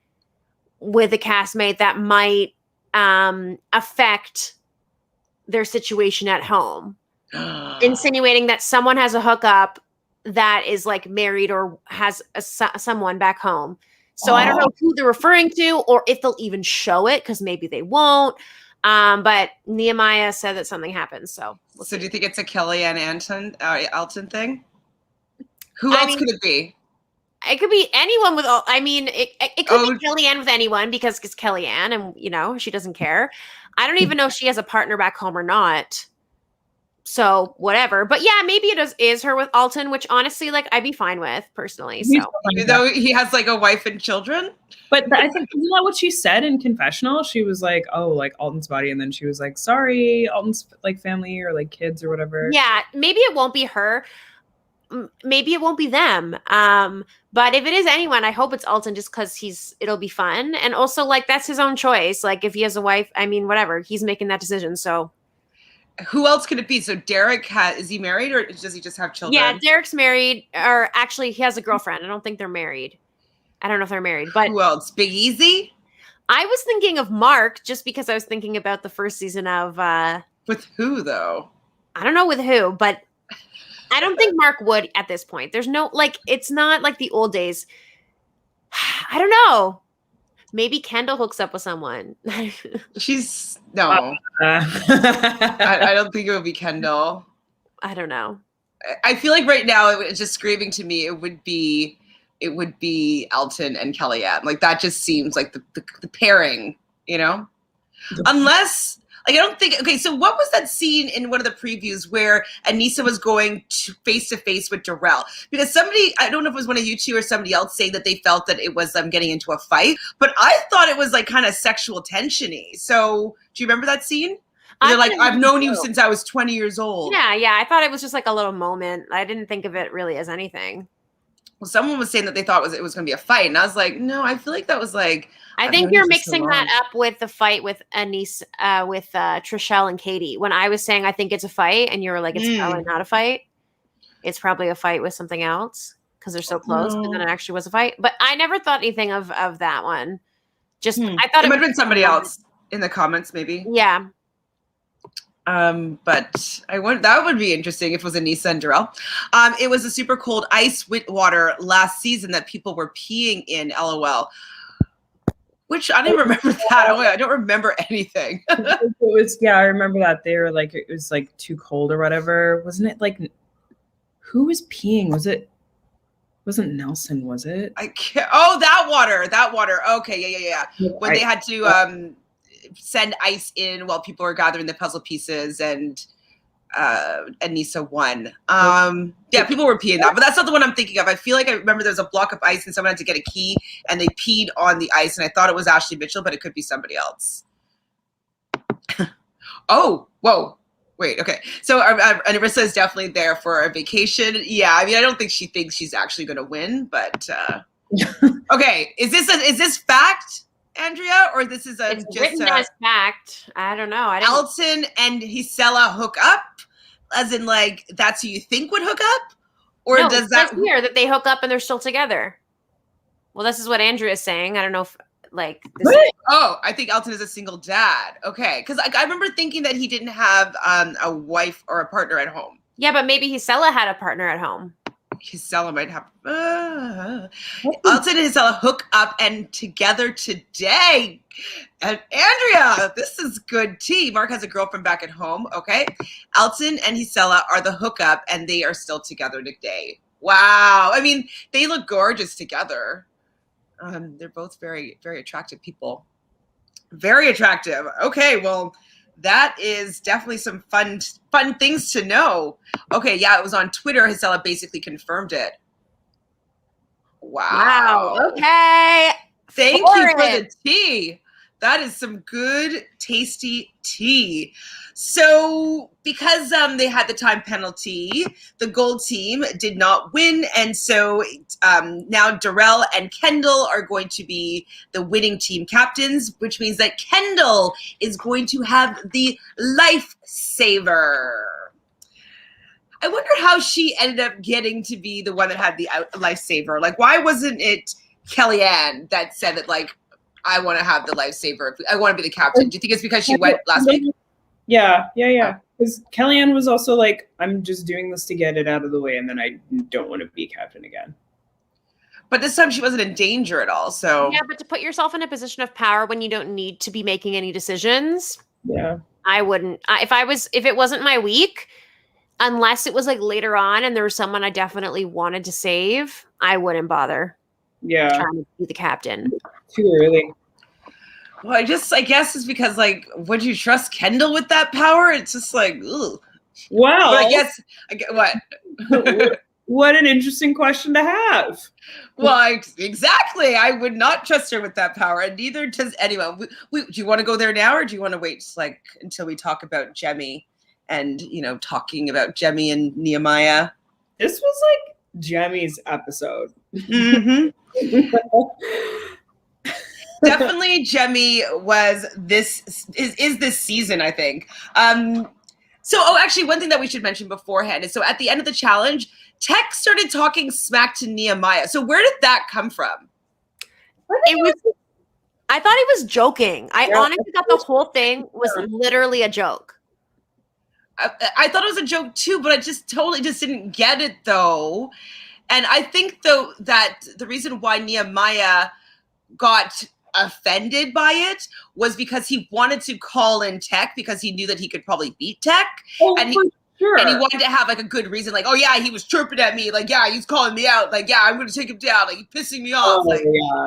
S2: with a castmate that might affect their situation at home. Insinuating that someone has a hookup that is like married or has someone back home. So I don't know who they're referring to or if they'll even show it, because maybe they won't. But Nehemiah said that something happened. So
S1: do you think it's a Kellyanne Alton thing? Who else could it be?
S2: It could be anyone with all. I mean, it could be Kellyanne with anyone because it's Kellyanne, and she doesn't care. I don't even know if she has a partner back home or not. So whatever. But yeah, maybe it is her with Alton, which honestly, like, I'd be fine with personally. So
S1: even though he has like a wife and children.
S3: But I think, isn't that what she said in confessional? She was like, oh, like Alton's body. And then she was like, sorry, Alton's like family or like kids or whatever.
S2: Yeah, maybe it won't be her. Maybe it won't be them. But if it is anyone, I hope it's Alton just because it'll be fun. And also, like, that's his own choice. Like, if he has a wife, I mean, whatever, he's making that decision. So
S1: who else could it be? So Derrick is he married or does he just have children?
S2: Yeah, Derrick's married, or actually he has a girlfriend. I don't think they're married. I don't know if they're married, but
S1: who else? Big Easy?
S2: I was thinking of Mark just because I was thinking about the first season of
S1: with who though?
S2: I don't know with who, but I don't think Mark would at this point. There's no, like, it's not like the old days. I don't know. Maybe Kendall hooks up with someone.
S1: No. I don't think it would be Kendall.
S2: I don't know.
S1: I feel like right now it's just screaming to me. It would be Alton and Kellyanne. Like that just seems like the pairing, Unless. Like, I don't think, okay, so what was that scene in one of the previews where Anissa was going face to face with Darrel? Because somebody, I don't know if it was one of you two or somebody else saying that they felt that it was them getting into a fight, but I thought it was like kind of sexual tension-y. So do you remember that scene? They're like, I've known you since I was 20 years old.
S2: Yeah, I thought it was just like a little moment. I didn't think of it really as anything.
S1: Well, someone was saying that they thought it was going to be a fight, and I was like, no, I feel like that was like.
S2: I think you're mixing that up with the fight with Anissa, with Trishelle and Katie. When I was saying I think it's a fight, and you were like, it's probably not a fight. It's probably a fight with something else because they're so close. But then it actually was a fight. But I never thought anything of that one. Just I thought
S1: it might have been somebody else in the comments, maybe.
S2: Yeah.
S1: But that would be interesting if it was Anissa and Darrel. It was a super cold ice water last season that people were peeing in, LOL. Which I didn't remember that. I don't remember anything.
S3: It was, I remember that. They were like, it was like too cold or whatever. Wasn't it like, who was peeing? Wasn't Nelson, was it?
S1: I can't. Oh, that water. Okay, yeah. When they had to send ice in while people were gathering the puzzle pieces, and Anissa won. People were peeing that, but that's not the one I'm thinking of. I feel like I remember there was a block of ice and someone had to get a key and they peed on the ice, and I thought it was Ashley Mitchell, but it could be somebody else. Oh, whoa. Wait, okay. So Arissa is definitely there for a vacation. Yeah, I mean, I don't think she thinks she's actually going to win, but okay. Is this fact, Andrea, or this is
S2: it's just written as fact? I don't know.
S1: Alton and Jisela hook up, as in like that's who you think would hook up, or
S2: no,
S1: does that
S2: hear that they hook up and they're still together? Well, this is what Andrea is saying. I don't know if like this
S1: I think Alton is a single dad. Okay, because I remember thinking that he didn't have a wife or a partner at home.
S2: Yeah, but maybe Jisela had a partner at home.
S1: Jisela might have. Alton and Jisela hook up and together today. And Andrea, this is good tea. Mark has a girlfriend back at home. Okay, Alton and Jisela are the hookup, and they are still together today. Wow, I mean, they look gorgeous together. They're both very, very attractive people. Very attractive. Okay, well, that is definitely some fun things to know. Okay, yeah, it was on Twitter. Jisela basically confirmed it. Wow.
S2: Okay.
S1: Thank you for the tea. That is some good, tasty tea. So because they had the time penalty, the gold team did not win. And so now Darrel and Kendall are going to be the winning team captains, which means that Kendall is going to have the lifesaver. I wonder how she ended up getting to be the one that had the lifesaver. Like, why wasn't it Kellyanne that said that, like, I want to have the lifesaver. I want to be the captain. Do you think it's because she went last week?
S3: Yeah. Because Kellyanne was also like, I'm just doing this to get it out of the way, and then I don't want to be captain again.
S1: But this time she wasn't in danger at all. So
S2: yeah, but to put yourself in a position of power when you don't need to be making any decisions.
S3: Yeah,
S2: I wouldn't. If it wasn't my week, unless it was like later on and there was someone I definitely wanted to save, I wouldn't bother.
S3: Yeah,
S2: trying to be the captain.
S3: Too early.
S1: Well, I guess it's because, like, would you trust Kendall with that power? It's just like, ugh.
S3: Wow.
S1: But I guess what?
S3: What an interesting question to have.
S1: Well, exactly. I would not trust her with that power, and neither does anyone. Do you want to go there now, or do you want to wait like until we talk about Jemmye and talking about Jemmye and Nehemiah?
S3: This was like Jemmye's episode.
S1: Mm-hmm. Definitely Jemmye was this season, I think. Actually, one thing that we should mention beforehand is, so at the end of the challenge, Teck started talking smack to Nehemiah. So where did that come from?
S2: I thought he was joking. I honestly thought the whole thing was literally a joke.
S1: I thought it was a joke too, but I just totally didn't get it though. And I think though that the reason why Nehemiah got offended by it was because he wanted to call in Teck because he knew that he could probably beat Teck. And he wanted to have like a good reason, like, oh yeah, he was chirping at me, like, yeah, he's calling me out, like, yeah, I'm gonna take him down, like, he's pissing me off.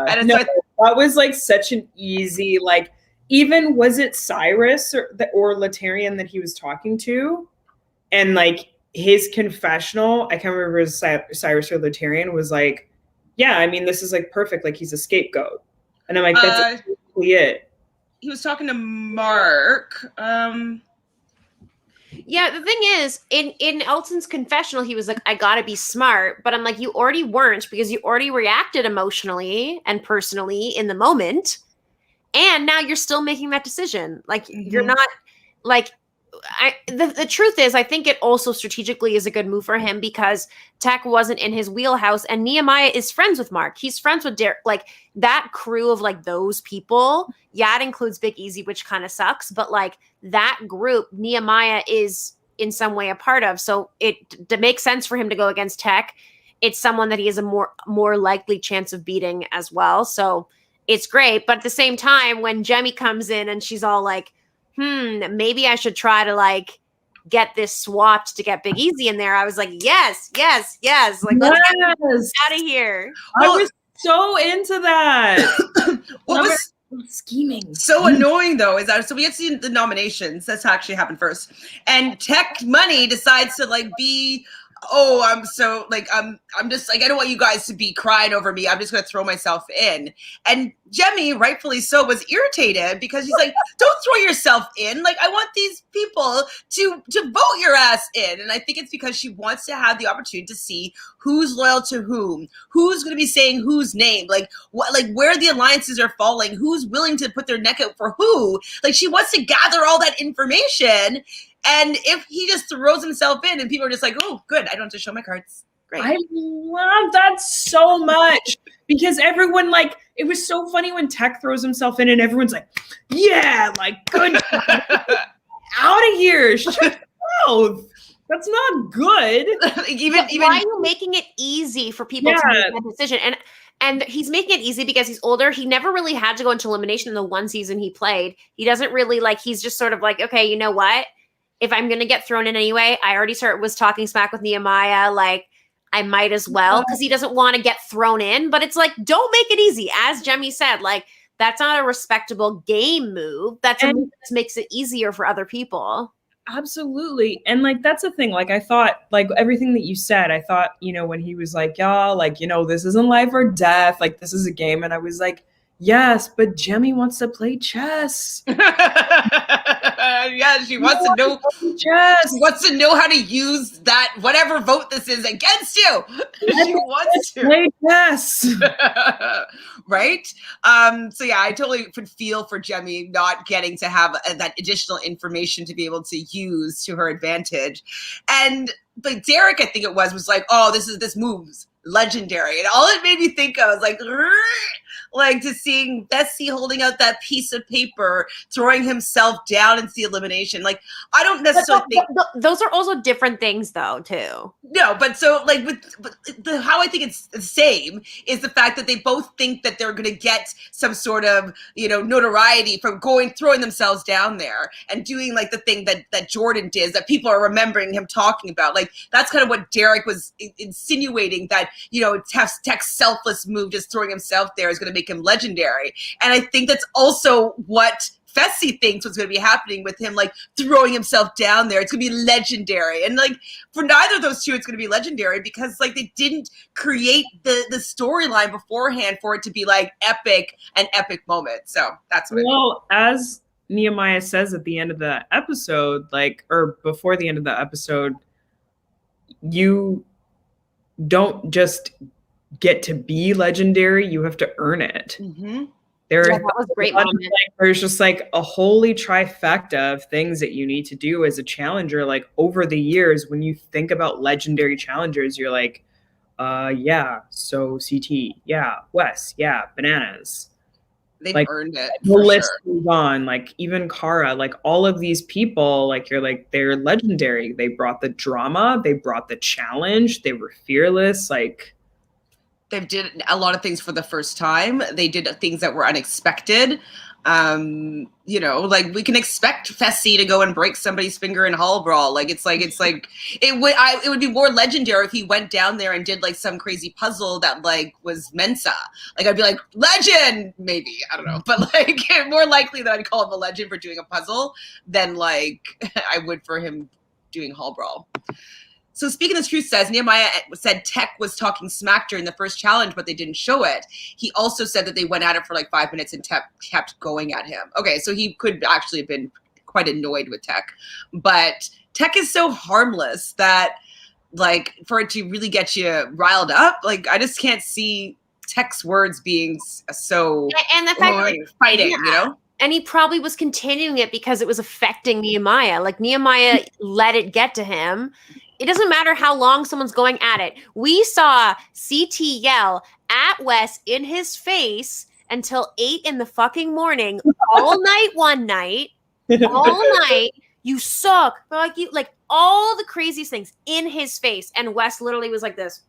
S1: And
S3: that was like such an easy, like, even was it Syrus or Latterian that he was talking to? And like his confessional, I can't remember if it was Syrus or Latterian, was like, yeah, I mean, this is like perfect, like he's a scapegoat. And I'm like, that's exactly it.
S1: He was talking to Mark.
S2: Yeah, the thing is, in Alton's confessional, he was like, I gotta be smart. But I'm like, you already weren't, because you already reacted emotionally and personally in the moment. And now you're still making that decision. Like, you're not, like, the truth is, I think it also strategically is a good move for him, because Teck wasn't in his wheelhouse, and Nehemiah is friends with Mark. He's friends with Derrick. Like, that crew of like those people. Yeah, it includes Big Easy, which kind of sucks, but like that group, Nehemiah is in some way a part of. So it makes sense for him to go against Teck. It's someone that he has a more likely chance of beating as well. So it's great. But at the same time, when Jemmye comes in and she's all like, maybe I should try to like get this swap to get Big Easy in there, I was like, yes. Like, let's get out of here.
S3: I was so into that.
S1: What was
S3: scheming?
S1: So annoying though is that, so we had seen the nominations. That's actually happened first. And Teck Money decides to like be, I'm so like, I'm just like, I don't want you guys to be crying over me. I'm just going to throw myself in. And Jemmye, rightfully so, was irritated because she's like, don't throw yourself in. Like, I want these people to vote your ass in. And I think it's because she wants to have the opportunity to see who's loyal to whom, who's going to be saying whose name, like what, like where the alliances are falling, who's willing to put their neck out for who. Like, she wants to gather all that information. And if he just throws himself in and people are just like, oh, good, I don't have to show my cards. Great.
S3: I love that so much because everyone, like, it was so funny when Teck throws himself in and everyone's like, yeah, like, good. Out of here. Shut your mouth. That's not good.
S1: even
S2: why are you making it easy for people to make that decision? And he's making it easy because he's older. He never really had to go into elimination in the one season he played. He doesn't really like, he's just sort of like, okay, you know what? If I'm going to get thrown in anyway, I already was talking smack with Nehemiah. Like, I might as well, because he doesn't want to get thrown in. But it's like, don't make it easy. As Jemmye said, like, that's not a respectable game move. That's a move that makes it easier for other people.
S3: Absolutely. And like, that's the thing. Like, I thought, like, everything that you said, I thought, you know, when he was like, yeah, like, you know, this isn't life or death. Like, this is a game. And I was like, yes, but Jemmye wants to play chess.
S1: Yeah, she wants to know. Chess. She wants to know how to use that whatever vote this is against you. She wants to
S3: play chess,
S1: right? So yeah, I totally could feel for Jemmye not getting to have that additional information to be able to use to her advantage. But Derrick, I think it was like, oh, this move's legendary, and all it made me think of was like to seeing Bessie holding out that piece of paper, throwing himself down into the elimination. Like, I don't necessarily think
S2: those are also different things, though, too.
S1: No, but so like how I think it's the same is the fact that they both think that they're going to get some sort of, you know, notoriety from throwing themselves down there and doing like the thing that Jordan did, that people are remembering him talking about. Like, that's kind of what Derrick was insinuating, that, you know, Teck's selfless move, just throwing himself there, is going to make him legendary. And I think that's also what Fessy thinks what's going to be happening with him, like throwing himself down there. It's going to be legendary. And like, for neither of those two, it's going to be legendary because like they didn't create the storyline beforehand for it to be like an epic moment. So that's what
S3: as Nehemiah says at the end of the episode, like, or before the end of the episode, you don't just get to be legendary, you have to earn it.
S1: Mm-hmm.
S2: That was a great moment.
S3: There's just like a holy trifecta of things that you need to do as a challenger. Like, over the years, when you think about legendary challengers, you're like, yeah, so CT, yeah, Wes, yeah, Bananas.
S1: They've
S3: like,
S1: earned it.
S3: The list goes on. Like, even Kara, like all of these people, like, you're like, they're legendary. They brought the drama, they brought the challenge, they were fearless. Like,
S1: they did a lot of things for the first time. They did things that were unexpected. You know, like, we can expect Fessy to go and break somebody's finger in Hall Brawl. Like, it would be more legendary if he went down there and did like some crazy puzzle that like was Mensa. Like, I'd be like, legend, maybe, I don't know, but like more likely that I'd call him a legend for doing a puzzle than like I would for him doing Hall Brawl. So Speaking the Truth says, Nehemiah said Teck was talking smack during the first challenge, but they didn't show it. He also said that they went at it for like 5 minutes and kept going at him. Okay, so he could actually have been quite annoyed with Teck. But Teck is so harmless that, like, for it to really get you riled up, like, I just can't see Teck's words being so
S2: and the fact that
S1: fighting, you know?
S2: And he probably was continuing it because it was affecting Nehemiah. Like, Nehemiah let it get to him. It doesn't matter how long someone's going at it. We saw CT yell at Wes in his face until 8 in the fucking morning, all night, one night, all night. You suck. Like all the craziest things in his face. And Wes literally was like this.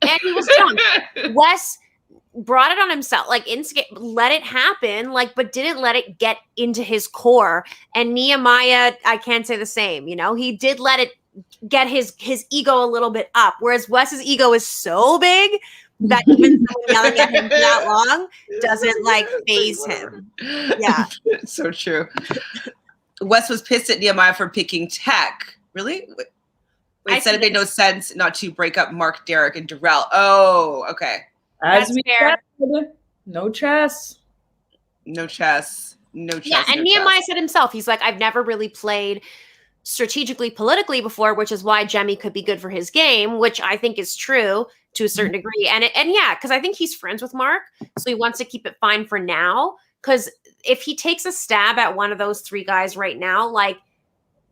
S2: And he was drunk. Wes brought it on himself, like, let it happen, like, but didn't let it get into his core. And Nehemiah, I can't say the same, you know, he did let it get his ego a little bit up, whereas Wes's ego is so big that even someone yelling at him for that long doesn't, like, faze him. Yeah.
S1: So true. Wes was pissed at Nehemiah for picking Teck. Really? Wait, said it made no sense not to break up Mark, Derrick, and Darrel. Oh, okay.
S3: As we said, no chess.
S1: No chess. No chess.
S2: Yeah, and
S1: no
S2: Nehemiah
S1: chess.
S2: said himself, he's like, I've never really played strategically, politically before, which is why Jemmye could be good for his game, which I think is true to a certain degree. And yeah, because I think he's friends with Mark, so he wants to keep it fine for now. Because if he takes a stab at one of those three guys right now, like,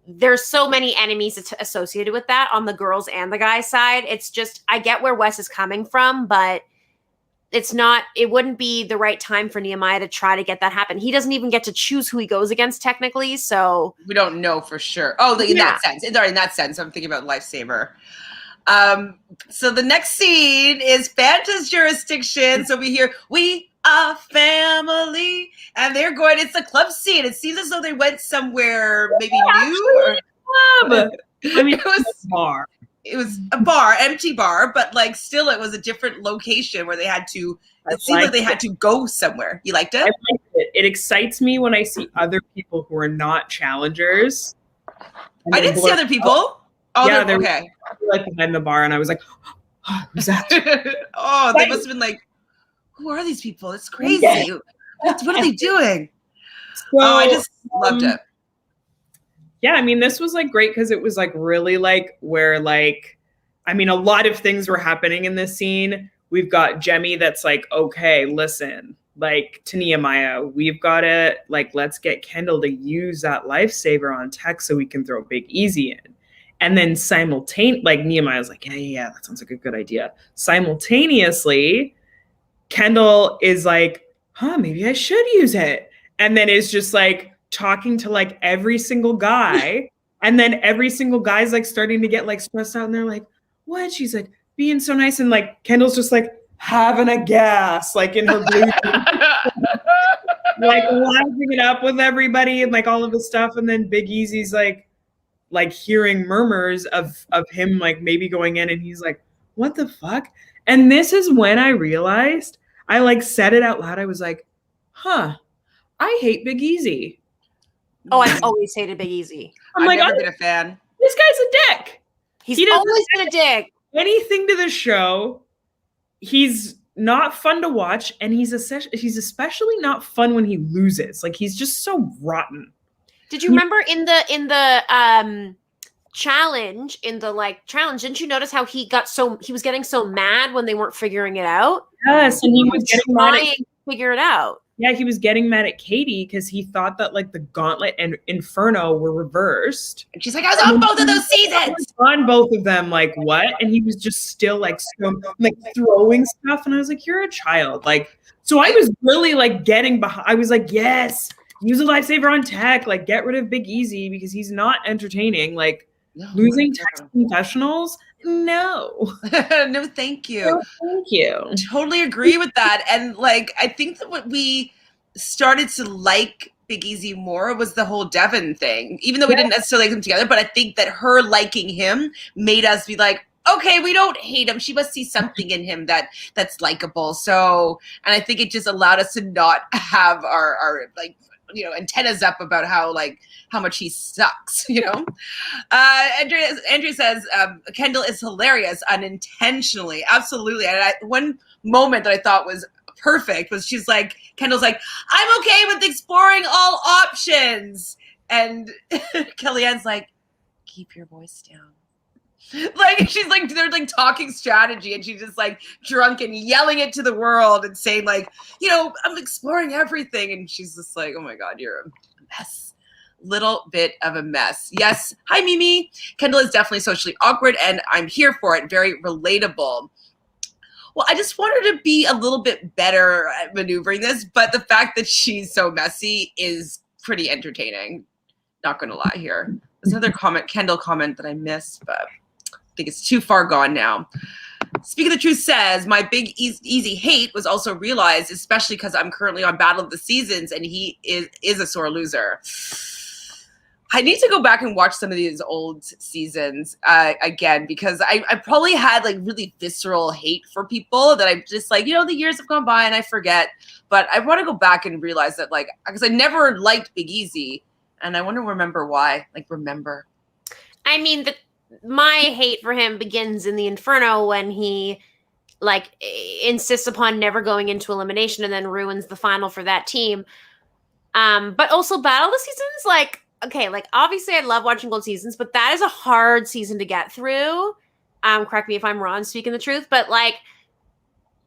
S2: there's so many enemies associated with that on the girls and the guys side. It's just, I get where Wes is coming from, but it wouldn't be the right time for Nehemiah to try to get that happen. He doesn't even get to choose who he goes against technically, so.
S1: We don't know for sure. Oh, in that sense. In that sense, I'm thinking about Lifesaver. So the next scene is Fanta's jurisdiction. So we hear, we are family. And they're going, it's a club scene. It seems as though they went somewhere maybe new.
S3: Club. I mean,
S1: it was
S3: a bar.
S1: It was a bar, empty bar, but like still it was a different location where they had to, it seemed like they had to go somewhere. You liked it?
S3: I liked it. It excites me when I see other people who are not challengers.
S1: I didn't see other people. Oh,
S3: yeah, they're
S1: okay.
S3: Like behind the bar, and I was like, oh, who's that?
S1: Oh, they must have been like, who are these people? It's crazy. Yeah. What are they doing?
S3: So,
S1: I just loved it.
S3: Yeah, I mean, this was like great because it was like really like where like, I mean, a lot of things were happening in this scene. We've got Jemmye that's like, okay, listen, like to Nehemiah, we've got to like, let's get Kendall to use that lifesaver on Teck so we can throw Big Easy in. And then like Nehemiah's like, yeah, that sounds like a good idea. Simultaneously, Kendall is like, maybe I should use it. And then is just like, talking to like every single guy, and then every single guy's like starting to get like stressed out, and they're like, what? She's like being so nice, and like Kendall's just like having a gas like in her blue like laughing it up with everybody and like all of this stuff. And then Big Easy's like hearing murmurs of him like maybe going in, and he's like, what the fuck? And this is when I realized, I like said it out loud, I was like, I hate Big Easy.
S2: Oh, I've always hated Big Easy.
S1: I've never been a fan.
S3: This guy's a dick.
S2: He's always been a dick.
S3: Anything to the show. He's not fun to watch, and he's especially not fun when he loses. Like, he's just so rotten.
S2: Did you remember in the challenge, didn't you notice how he was getting so mad when they weren't figuring it out?
S3: Yes, and he was getting mad
S2: to figure it out.
S3: Yeah, he was getting mad at Katie because he thought that like the Gauntlet and Inferno were reversed.
S1: And she's like, I was on both of those seasons.
S3: On both of them, like what? And he was just still like throwing stuff. And I was like, you're a child. Like, so I was really like getting behind. I was like, yes, use a lifesaver on Teck. Like, get rid of Big Easy because he's not entertaining. Like, losing Teck's confessionals. No.
S1: No, thank you.
S3: No, thank you.
S1: Totally agree with that. And like, I think that what we started to like Big Easy more was the whole Devin thing, even though we didn't necessarily like them together. But I think that her liking him made us be like, okay, we don't hate him. She must see something in him that's likable. So, and I think it just allowed us to not have our like, antennas up about how much he sucks, Andrea says, Kendall is hilarious unintentionally. Absolutely. And one moment that I thought was perfect was Kendall's like, I'm okay with exploring all options. And Kellyanne's like, keep your voice down. Like, she's like, they're like talking strategy, and she's just like drunk and yelling it to the world and saying like, you know, I'm exploring everything. And she's just like, oh my God, you're a mess. Little bit of a mess. Yes. Hi, Mimi. Kendall is definitely socially awkward, and I'm here for it. Very relatable. Well, I just want her to be a little bit better at maneuvering this, but the fact that she's so messy is pretty entertaining. Not going to lie here. There's another Kendall comment that I missed, but I think it's too far gone now. Speaking the Truth says, my big easy hate was also realized, especially because I'm currently on Battle of the Seasons, and he is a sore loser. I need to go back and watch some of these old seasons again, because I probably had like really visceral hate for people that I'm just like, you know, the years have gone by and I forget. But I want to go back and realize that, like, because I never liked Big Easy, and I want to remember why. Like, remember.
S2: I mean, my hate for him begins in the Inferno when he like insists upon never going into elimination and then ruins the final for that team. But also Battle of the Seasons, like, okay, like obviously I love watching Gold Seasons, but that is a hard season to get through. Correct me if I'm wrong, speaking the truth, but like,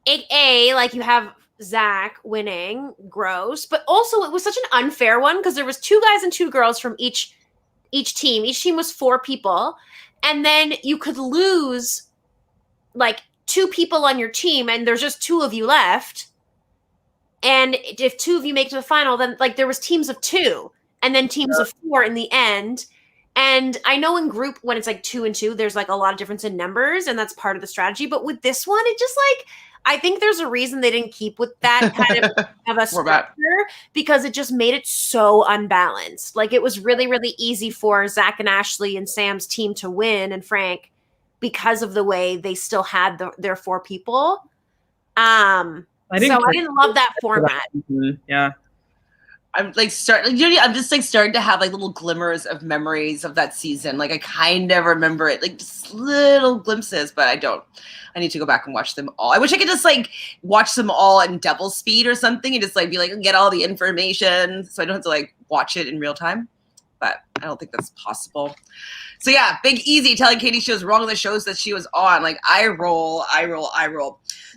S2: like you have Zach winning, gross, but also it was such an unfair one because there was 2 guys and 2 girls from each team. Each team was 4 people, and then you could lose like 2 people on your team, and there's just 2 of you left. And if 2 of you make it to the final, then like there was teams of 2. And then teams of 4 in the end. And I know in group, when it's like 2 and 2, there's like a lot of difference in numbers, and that's part of the strategy. But with this one, it just like, I think there's a reason they didn't keep with that kind of a structure, because it just made it so unbalanced. Like, it was really, really easy for Zach and Ashley and Sam's team to win, and Frank, because of the way they still had their 4 people. I didn't love that format.
S3: Yeah.
S1: I'm like I'm just like starting to have like little glimmers of memories of that season. Like, I kind of remember it, like just little glimpses, but I need to go back and watch them all. I wish I could just like watch them all in double speed or something and just like be like, get all the information so I don't have to like watch it in real time. But I don't think that's possible. So yeah, Big Easy telling Katie she was wrong on the shows that she was on. Like, I roll.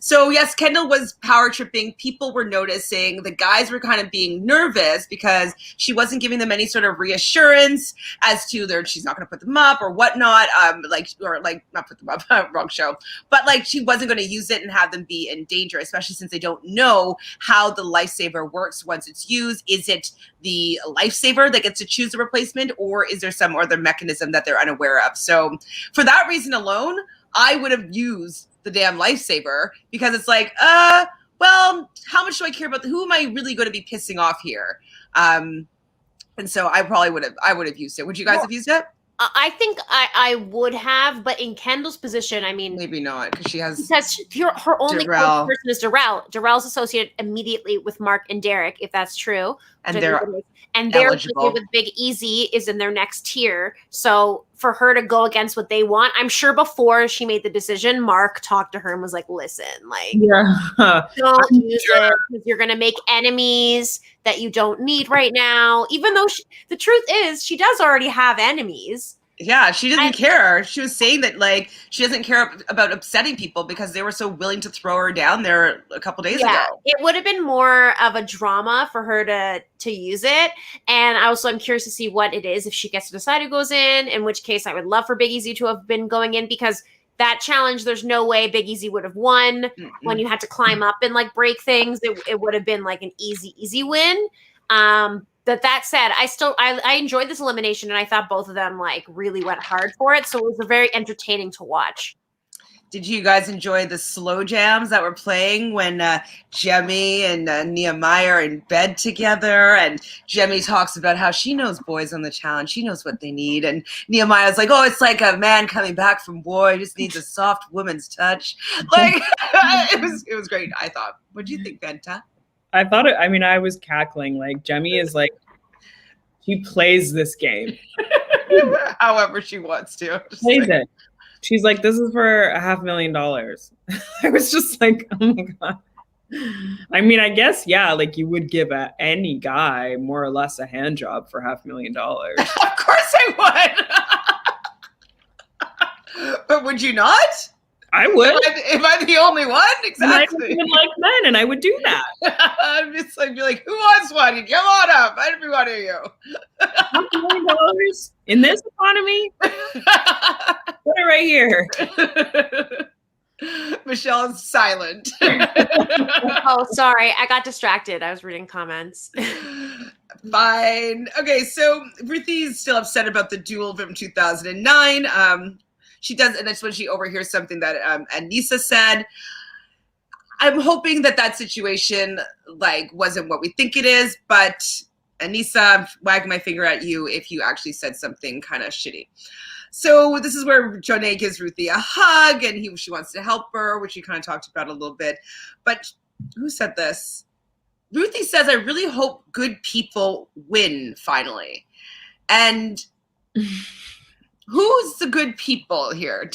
S1: So yes, Kendall was power tripping. People were noticing. The guys were kind of being nervous because she wasn't giving them any sort of reassurance as to she's not going to put them up or whatnot. Not put them up, wrong show. But like, she wasn't going to use it and have them be in danger, especially since they don't know how the lifesaver works once it's used. Is it the lifesaver that gets to choose the replacement, or is there some other mechanism that they're unaware of? So for that reason alone, I would have used the damn lifesaver, because it's like, well, how much do I care about who am I really going to be pissing off here? And so I would have used it. Would you guys have used it?
S2: I think I would have, but in Kendall's position, I mean,
S1: maybe not, because
S2: her only
S1: Darrel.
S2: person is Darrel. Darrel's associated immediately with Mark and Derrick, if that's true.
S1: And they're
S2: eligible. With Big Easy is in their next tier. So for her to go against what they want, I'm sure before she made the decision, Mark talked to her and was like, listen, like, don't use it, because you're going to make enemies that you don't need right now. Even though the truth is, she does already have enemies.
S1: Yeah, she doesn't care. She was saying that, like, she doesn't care about upsetting people because they were so willing to throw her down there a couple days ago.
S2: It would have been more of a drama for her to use it. And I'm curious to see what it is if she gets to decide who goes in which case I would love for Big Easy to have been going in, because that challenge, there's no way Big Easy would have won. When you had to climb up and like break things. It would have been like an easy win. But that said, I enjoyed this elimination, and I thought both of them like really went hard for it. So it was very entertaining to watch.
S1: Did you guys enjoy the slow jams that were playing when Jemmye and Nehemiah are in bed together, and Jemmye talks about how she knows boys on the challenge, she knows what they need, and Nehemiah's like, oh, it's like a man coming back from war, he just needs a soft woman's touch. Like, it was great, I thought. What do you think, Fanta?
S3: I thought I was cackling. Like, Jemmye is like, she plays this game.
S1: However she wants to.
S3: Plays it. She's like, this is for $500,000. I was just like, oh my God. I mean, I guess, yeah, like you would give any guy more or less a hand job for $500,000.
S1: Of course I would. But would you not?
S3: I would.
S1: Am I the only one? Exactly.
S3: I would like men, and I would do that.
S1: I'm just like, be like, who wants one? You come on up. Every one of you.
S3: $500,000 in this economy? Put it right here.
S1: Michelle is silent.
S2: Oh, sorry. I got distracted. I was reading comments.
S1: Fine. Okay, so Ruthie's still upset about the duel from 2009. She does, and that's when she overhears something that Anissa said. I'm hoping that situation like wasn't what we think it is, but Anissa, I'm wagging my finger at you if you actually said something kind of shitty. So this is where Jonna gives Ruthie a hug, and she wants to help her, which we kind of talked about a little bit. But who said this? Ruthie says, I really hope good people win finally. And who's the good people here?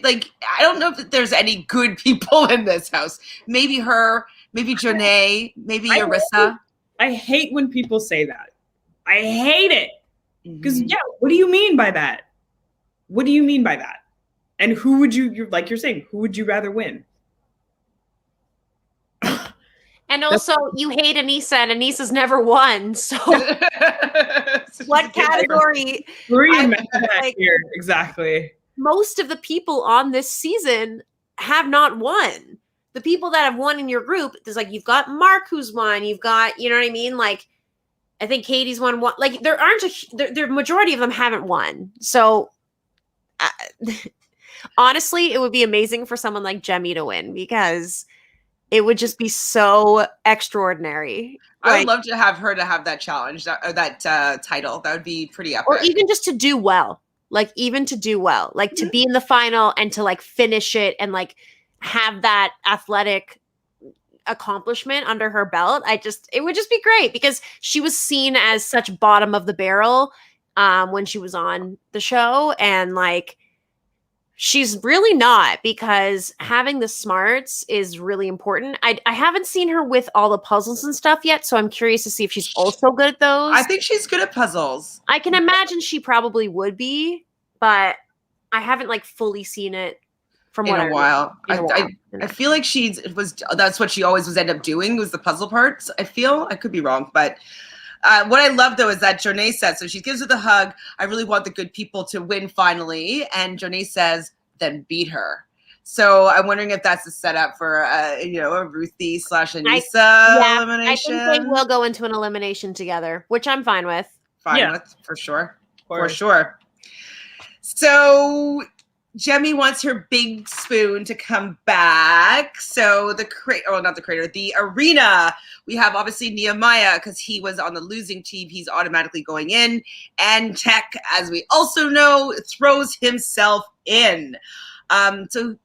S1: Like, I don't know if there's any good people in this house. Maybe her, maybe Jonna, maybe Arissa.
S3: I hate when people say that. I hate it. Because, yeah, what do you mean by that? What do you mean by that? And who would you're saying, who would you rather win?
S2: And also, you hate Anissa, and Anissa's never won. So, what category?
S3: Here, exactly.
S2: Most of the people on this season have not won. The people that have won in your group, there's like, you've got Mark who's won. You've got, you know what I mean? Like, I think Katie's won. Like, there aren't the majority of them haven't won. So, honestly, it would be amazing for someone like Jemmye to win because it would just be so extraordinary.
S1: I would love to have her to have that challenge, that title. That would be pretty epic.
S2: Or even just to do well. Like, even to do well. Like, to be in the final and to, like, finish it and, like, have that athletic accomplishment under her belt. It would just be great because she was seen as such bottom of the barrel when she was on the show. And, like, she's really not, because having the smarts is really important. I haven't seen her with all the puzzles and stuff yet, so I'm curious to see if she's also good at those.
S1: I think she's good at puzzles.
S2: I can imagine she probably would be, but I haven't like fully seen it from
S1: in a while. I feel like that's what she always was end up doing, was the puzzle parts. I could be wrong, but what I love, though, is that Jonna says, so she gives her the hug, I really want the good people to win finally. And Jonna says, then beat her. So I'm wondering if that's a setup for, a Ruthie / Anissa elimination.
S2: I think they will go into an elimination together, which I'm fine with.
S1: Fine with, for sure. For sure. So Jemmye wants her big spoon to come back. So the arena. We have obviously Nehemiah, because he was on the losing team. He's automatically going in. And Teck, as we also know, throws himself in. So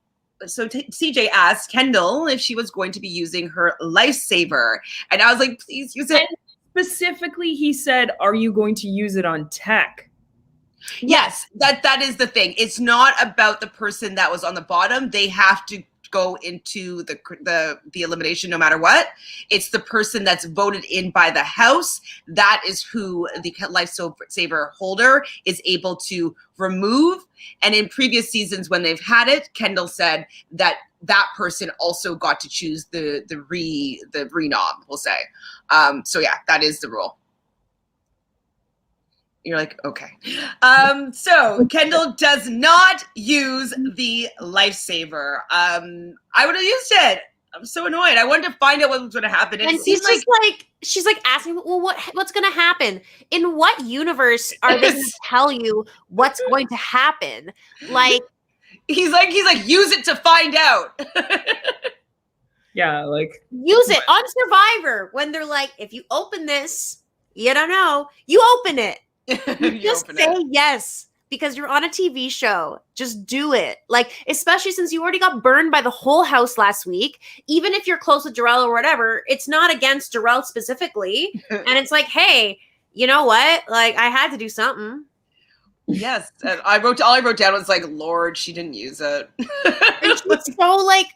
S1: CJ asked Kendall if she was going to be using her lifesaver. And I was like, please use it.
S3: And specifically, he said, are you going to use it on Teck?
S1: Yes, that is the thing. It's not about the person that was on the bottom. They have to go into the elimination no matter what. It's the person that's voted in by the house. That is who the lifesaver holder is able to remove. And in previous seasons when they've had it, Kendall said that person also got to choose the renom, we'll say. So yeah, that is the rule. You're like, okay. So Kendall does not use the lifesaver. I would have used it. I'm so annoyed. I wanted to find out what was going to happen.
S2: And she's like asking, well, what's going to happen? In what universe are they going to tell you what's going to happen? Like,
S1: he's like, use it to find out.
S3: Yeah, like
S2: use it on Survivor when they're like, if you open this, you don't know, you open it. Just say yes, because you're on a TV show. Just do it. Like, especially since you already got burned by the whole house last week. Even if you're close with Darrel or whatever, it's not against Darrel specifically. And it's like, hey, you know what? Like, I had to do something.
S1: Yes. And all I wrote down was like, Lord, she didn't use it.
S2: And she's so like,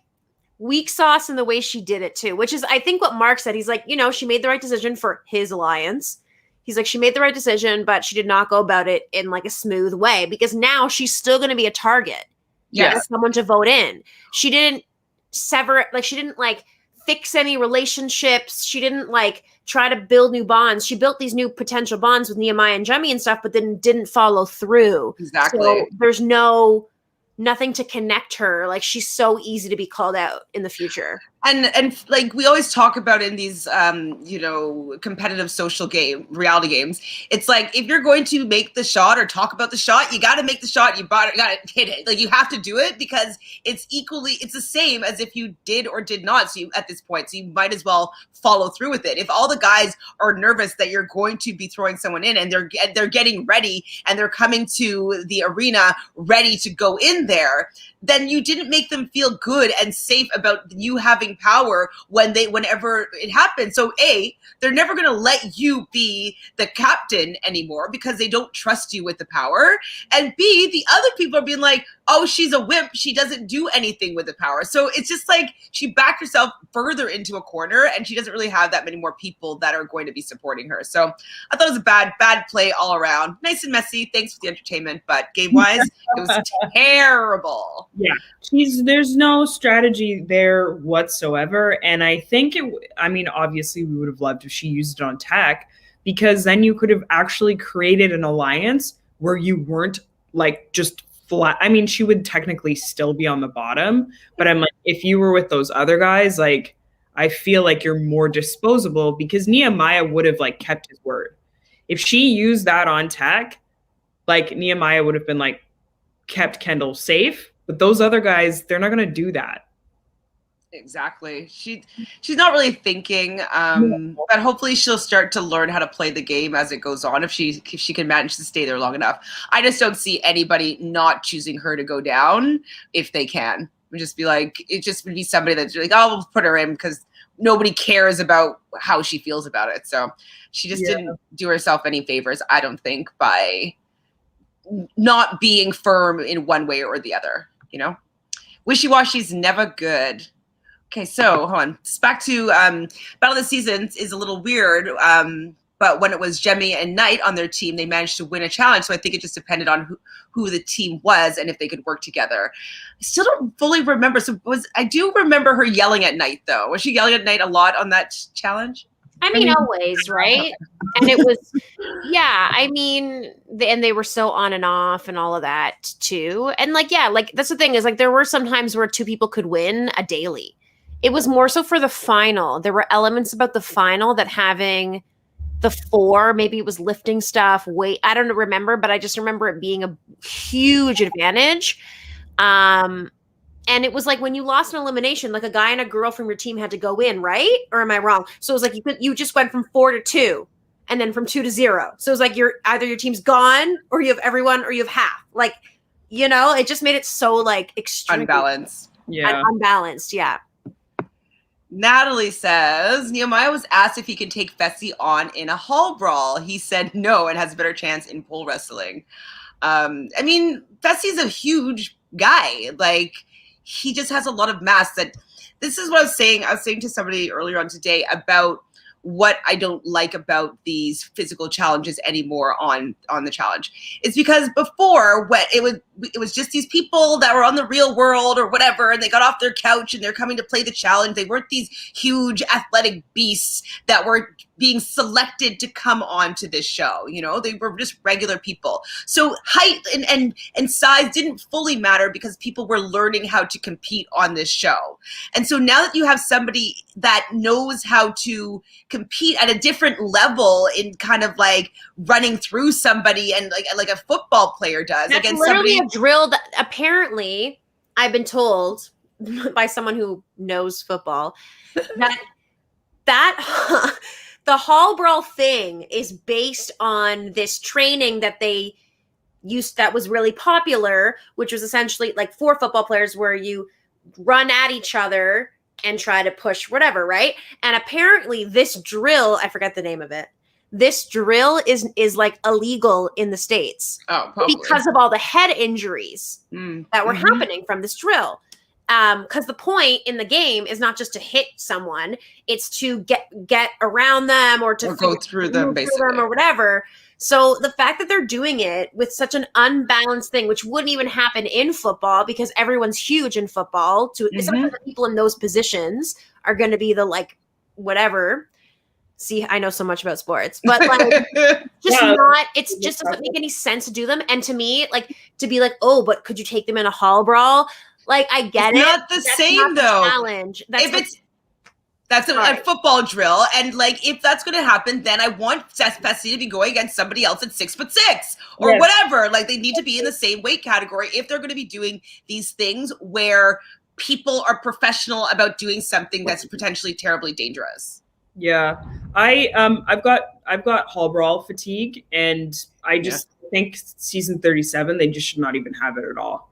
S2: weak sauce in the way she did it too, which is, I think, what Mark said. He's like, she made the right decision for his alliance. He's like, she made the right decision, but she did not go about it in like a smooth way, because now she's still going to be a target.
S1: Yes.
S2: For someone to vote in. She didn't sever, like, she didn't like fix any relationships. She didn't like try to build new bonds. She built these new potential bonds with Nehemiah and Jemmye and stuff, but then didn't follow through.
S1: Exactly.
S2: So there's nothing to connect her. Like, she's so easy to be called out in the future.
S1: And like we always talk about in these competitive reality games, it's like, if you're going to make the shot or talk about the shot, you got to make the shot. You got to hit it. Like, you have to do it, because it's the same as if you did or did not. So at this point, so you might as well follow through with it. If all the guys are nervous that you're going to be throwing someone in, and they're getting ready and they're coming to the arena ready to go in there, then you didn't make them feel good and safe about you having power whenever it happens. So they're never going to let you be the captain anymore, because they don't trust you with the power. And B, the other people are being like, oh, she's a wimp, she doesn't do anything with the power. So it's just like she backed herself further into a corner, and she doesn't really have that many more people that are going to be supporting her. So I thought it was a bad play all around. Nice and messy. Thanks for the entertainment, but game-wise, it was terrible.
S3: Yeah, there's no strategy there whatsoever. And I think obviously we would have loved if she used it on Teck, because then you could have actually created an alliance where you weren't like just flat. I mean, she would technically still be on the bottom, but I'm like, if you were with those other guys, like, I feel like you're more disposable, because Nehemiah would have like kept his word. If she used that on Teck, like, Nehemiah would have been like, kept Kendall safe. But those other guys, they're not going to do that.
S1: Exactly. She's not really thinking, but hopefully she'll start to learn how to play the game as it goes on, if she can manage to stay there long enough. I just don't see anybody not choosing her to go down if they can. It would just be like, it just would be somebody that's like, oh, we'll put her in, because nobody cares about how she feels about it. So she just didn't do herself any favors, I don't think, by not being firm in one way or the other. Wishy-washy's never good. Okay, so hold on. It's back to Battle of the Seasons is a little weird, but when it was Jemmye and Knight on their team, they managed to win a challenge. So I think it just depended on who the team was and if they could work together. I still don't fully remember. I do remember her yelling at Knight, though. Was she yelling at Knight a lot on that challenge?
S2: I mean, always, right? And it was, and they were so on and off and all of that too. And that's the thing, is like, there were some times where two people could win a daily. It was more so for the final. There were elements about the final that having the four, maybe it was lifting stuff, weight, I don't remember, but I just remember it being a huge advantage. And it was like, when you lost an elimination, like, a guy and a girl from your team had to go in, right? Or am I wrong? So it was like, you just went from 4 to 2, and then from 2 to 0. So it was like, either your team's gone, or you have everyone, or you have half. Like, it just made it so like extreme.
S1: Unbalanced.
S3: Yeah.
S2: Unbalanced. Yeah.
S1: Natalie says, Nehemiah was asked if he could take Fessy on in a hall brawl. He said no, and has a better chance in pole wrestling. Fessy's a huge guy. Like, he just has a lot of mass. This is what I was saying. I was saying to somebody earlier on today about what I don't like about these physical challenges anymore on the challenge. It's because before, when it was just these people that were on the real world or whatever, and they got off their couch and they're coming to play the challenge. They weren't these huge athletic beasts that were being selected to come on to this show. They were just regular people. So height and size didn't fully matter, because people were learning how to compete on this show. And so now that you have somebody that knows how to compete at a different level, in kind of like running through somebody, and like a football player does.
S2: That's
S1: against
S2: literally
S1: somebody.
S2: A drill that, apparently, I've been told by someone who knows football, that the hall brawl thing is based on this training that they used that was really popular, which was essentially like 4 football players, where you run at each other and try to push whatever, right? And apparently this drill, I forget the name of it, this drill is like illegal in the States.
S1: Oh, probably.
S2: Because of all the head injuries that were happening from this drill. because the point in the game is not just to hit someone, it's to get around them or to
S1: go through them, basically,
S2: or whatever. So the fact that they're doing it with such an unbalanced thing, which wouldn't even happen in football because everyone's huge in football, especially the people in those positions are going to be the like whatever. See, I know so much about sports, but like it just doesn't make any sense to do them. And to me, like to be like, oh, but could you take them in a hall brawl? Like I get
S1: it's
S2: it.
S1: Not the
S2: that's
S1: same
S2: not the
S1: though.
S2: challenge.
S1: That's a football drill, and like if that's going to happen, then I want Fessy to be going against somebody else at 6'6" or whatever. Like they need to be in the same weight category if they're going to be doing these things where people are professional about doing something that's potentially terribly dangerous.
S3: Yeah, I've got hall brawl fatigue, and I just think season 37 they just should not even have it at all.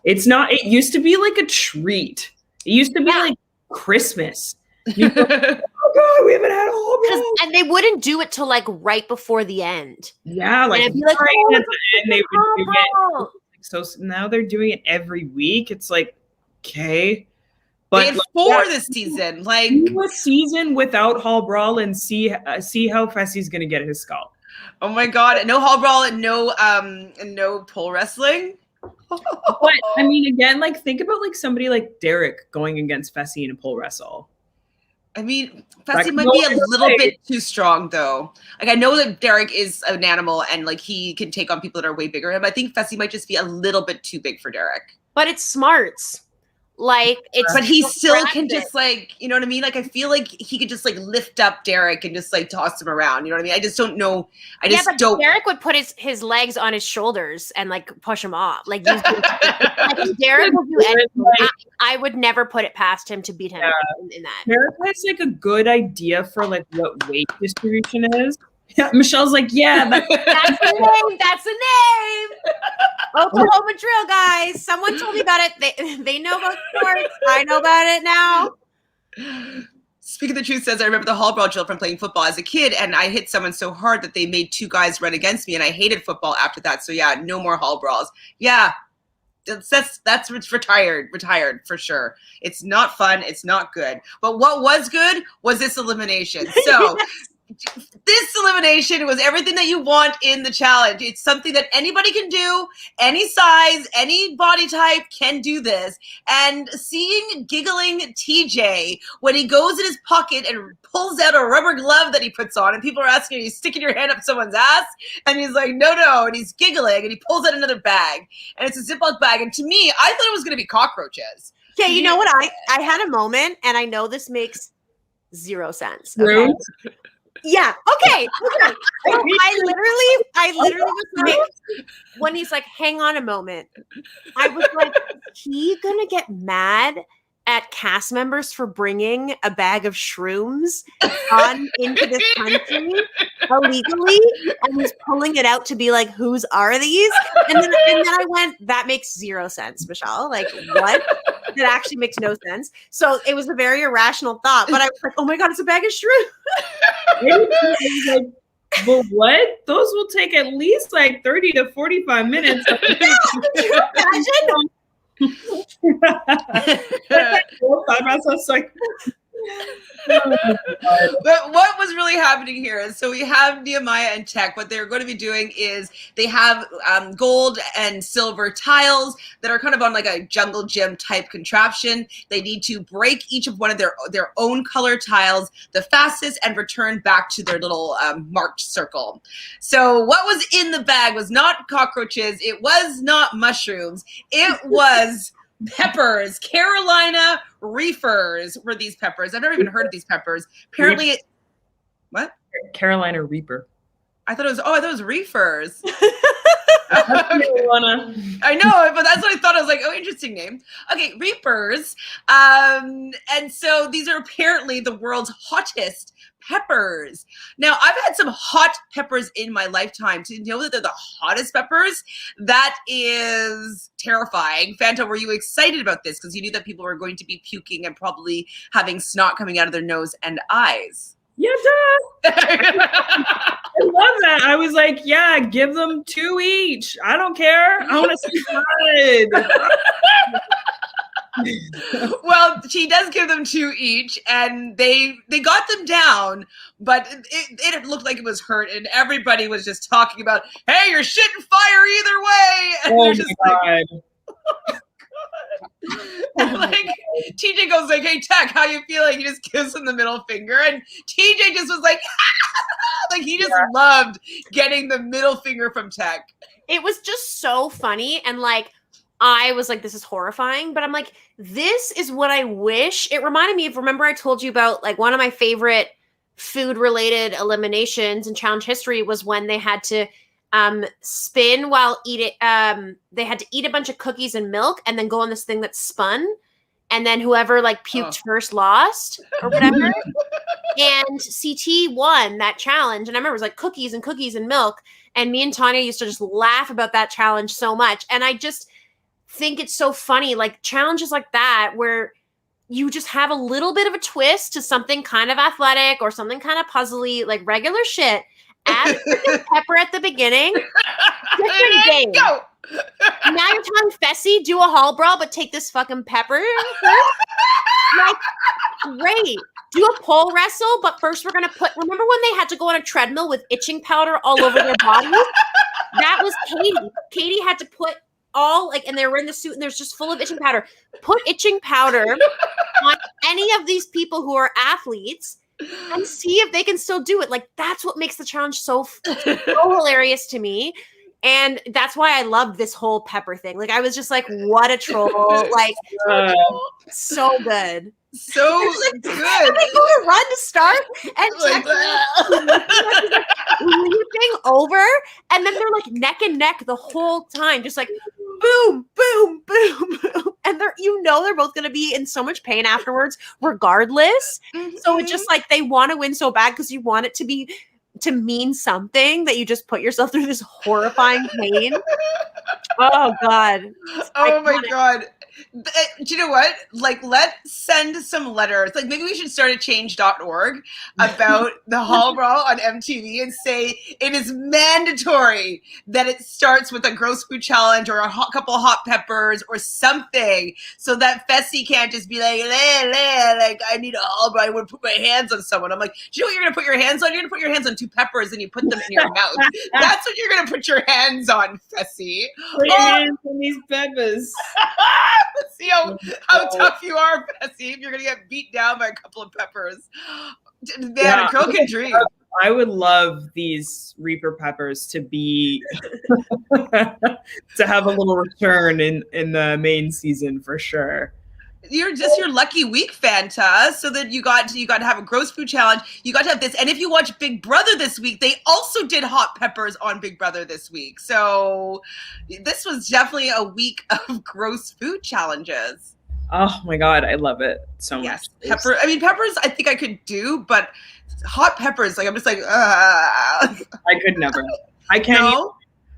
S3: It's not. It used to be like a treat. It used to be like Christmas. You go, oh God, we haven't had a hall brawl,
S2: and they wouldn't do it till like right before the end.
S3: Yeah, like,
S2: and it'd be like
S3: right at the end they would do it. So now they're doing it every week. It's like okay.
S1: But they had 4 this season. Like
S3: do a season without hall brawl and see how Fessy's gonna get his scalp.
S1: Oh my God! No hall brawl and no pole wrestling.
S3: But I mean, again, like think about like somebody like Derrick going against Fessy in a pole wrestle.
S1: I mean, Fessy might be a little bit too strong, though. Like I know that Derrick is an animal and like he can take on people that are way bigger than him. I think Fessy might just be a little bit too big for Derrick.
S2: But it's smarts. Like it's
S1: but he still can just like, you know what I mean? Like I feel like he could just like lift up Derrick and just like toss him around. You know what I mean? I just don't know. Don't.
S2: Derrick would put his legs on his shoulders and like push him off. Like, like Derrick will do anything. I would never put it past him to beat him in that.
S3: Derrick has like a good idea for like what weight distribution is. Yeah, Michelle's like, yeah,
S2: that's the name. That's the name. Oklahoma drill, guys. Someone told me about it. They know about sports. I know about it now.
S1: Speaking the truth says, I remember the hall brawl drill from playing football as a kid, and I hit someone so hard that they made 2 guys run against me, and I hated football after that. So yeah, no more hall brawls. Yeah, that's retired for sure. It's not fun. It's not good. But what was good was this elimination. So. This elimination was everything that you want in the challenge. It's something that anybody can do, any size, any body type can do this. And seeing giggling TJ when he goes in his pocket and pulls out a rubber glove that he puts on, and people are asking, are you sticking your hand up someone's ass? And he's like, no, and he's giggling, and he pulls out another bag, and it's a Ziploc bag. And to me, I thought it was going to be cockroaches.
S2: Okay, you know what? I had a moment, and I know this makes 0 sense. Okay? Yeah. Okay. So I literally was like, when he's like, hang on a moment, I was like, is he gonna get mad at cast members for bringing a bag of shrooms into this country illegally, and he's pulling it out to be like, whose are these? And then I went, that makes 0 sense, Michelle. Like, what? That actually makes no sense. So it was a very irrational thought, but I was like, oh my God, it's a bag of shrooms.
S3: Like, but what? Those will take at least like 30 to 45 minutes.
S2: Yeah, could you imagine?
S1: But what was really happening here is, so we have Nehemiah and Teck. What they're going to be doing is they have gold and silver tiles that are kind of on like a jungle gym type contraption. They need to break each of one of their own color tiles the fastest and return back to their little marked circle. So what was in the bag was not cockroaches. It was not mushrooms. It was peppers. Carolina Reapers were these peppers. I've never even heard of these peppers. Apparently, what?
S3: Carolina Reaper.
S1: I thought it was Reefers.
S3: I
S1: know, but that's what I thought. I was like, oh, interesting name. Okay, Reapers. And so these are apparently the world's hottest peppers. Now, I've had some hot peppers in my lifetime. To know that they're the hottest peppers, that is terrifying. Fanta, were you excited about this? Because you knew that people were going to be puking and probably having snot coming out of their nose and eyes.
S3: Yeah, I love that. I was like, yeah, give them 2 each. I don't care. I want to see blood.
S1: Well, she does give them 2 each, and they got them down, but it looked like it was hurt, and everybody was just talking about, hey, you're shitting fire either way. And
S3: Oh
S1: they're
S3: my
S1: just
S3: God.
S1: and like TJ goes like, hey Teck, how you feeling? He just gives him the middle finger, and TJ just was like, like he just loved getting the middle finger from Teck.
S2: It was just so funny, and like I was like, this is horrifying, but I'm like, this is what I wish. It reminded me of, remember I told you about like one of my favorite food related eliminations in challenge history was when they had to spin while eating. They had to eat a bunch of cookies and milk and then go on this thing that spun, and then whoever like puked first lost or whatever. And CT won that challenge, and I remember it was like cookies and milk, and me and Tanya used to just laugh about that challenge so much. And I just think it's so funny, like challenges like that where you just have a little bit of a twist to something kind of athletic or something kind of puzzly, like regular shit. Add freaking pepper at the beginning. Different game.
S1: Go.
S2: Now you're telling Fessy, do a hall brawl, but take this fucking pepper. Like, great. Do a pole wrestle, but first we're gonna remember when they had to go on a treadmill with itching powder all over their body? That was Katie. Katie had to put all like, and they were in the suit and there's just full of itching powder. Put itching powder on any of these people who are athletes and see if they can still do it. Like, that's what makes the challenge so hilarious to me. And that's why I loved this whole pepper thing. Like, I was just like, what a troll. Like, so good.
S1: So good.
S2: They go to run to start and
S1: Like,
S2: leaping over, and then they're like neck and neck the whole time, just like boom, boom, boom, boom. And they're both gonna be in so much pain afterwards, regardless.
S1: Mm-hmm.
S2: So it's just like they want to win so bad because you want it to mean something, that you just put yourself through this horrifying pain. Oh God.
S1: Oh my God. Do you know what? Like, let's send some letters. Like, maybe we should start a change.org about the hall brawl on MTV and say it is mandatory that it starts with a gross food challenge or a couple of hot peppers or something, so that Fessy can't just be like, like, I need a hall brawl. I want to put my hands on someone. I'm like, do you know what you're going to put your hands on? You're going to put your hands on 2 peppers and you put them in your mouth. That's what you're going to put your hands on, Fessy.
S3: Put your hands on these peppers.
S1: Let's see how tough you are, Fessy, if you're going to get beat down by a couple of peppers. Man, a girl can dream.
S3: I would love these Reaper peppers to be to have a little return in the main season for sure.
S1: You're just your lucky week, Fanta. So that you got to have a gross food challenge. You got to have this, and if you watch Big Brother this week, they also did hot peppers on Big Brother this week. So this was definitely a week of gross food challenges.
S3: Oh my God, I love it so much.
S1: Yes, peppers. I think I could do, but hot peppers, like I'm just like, I
S3: could never. I can't. No?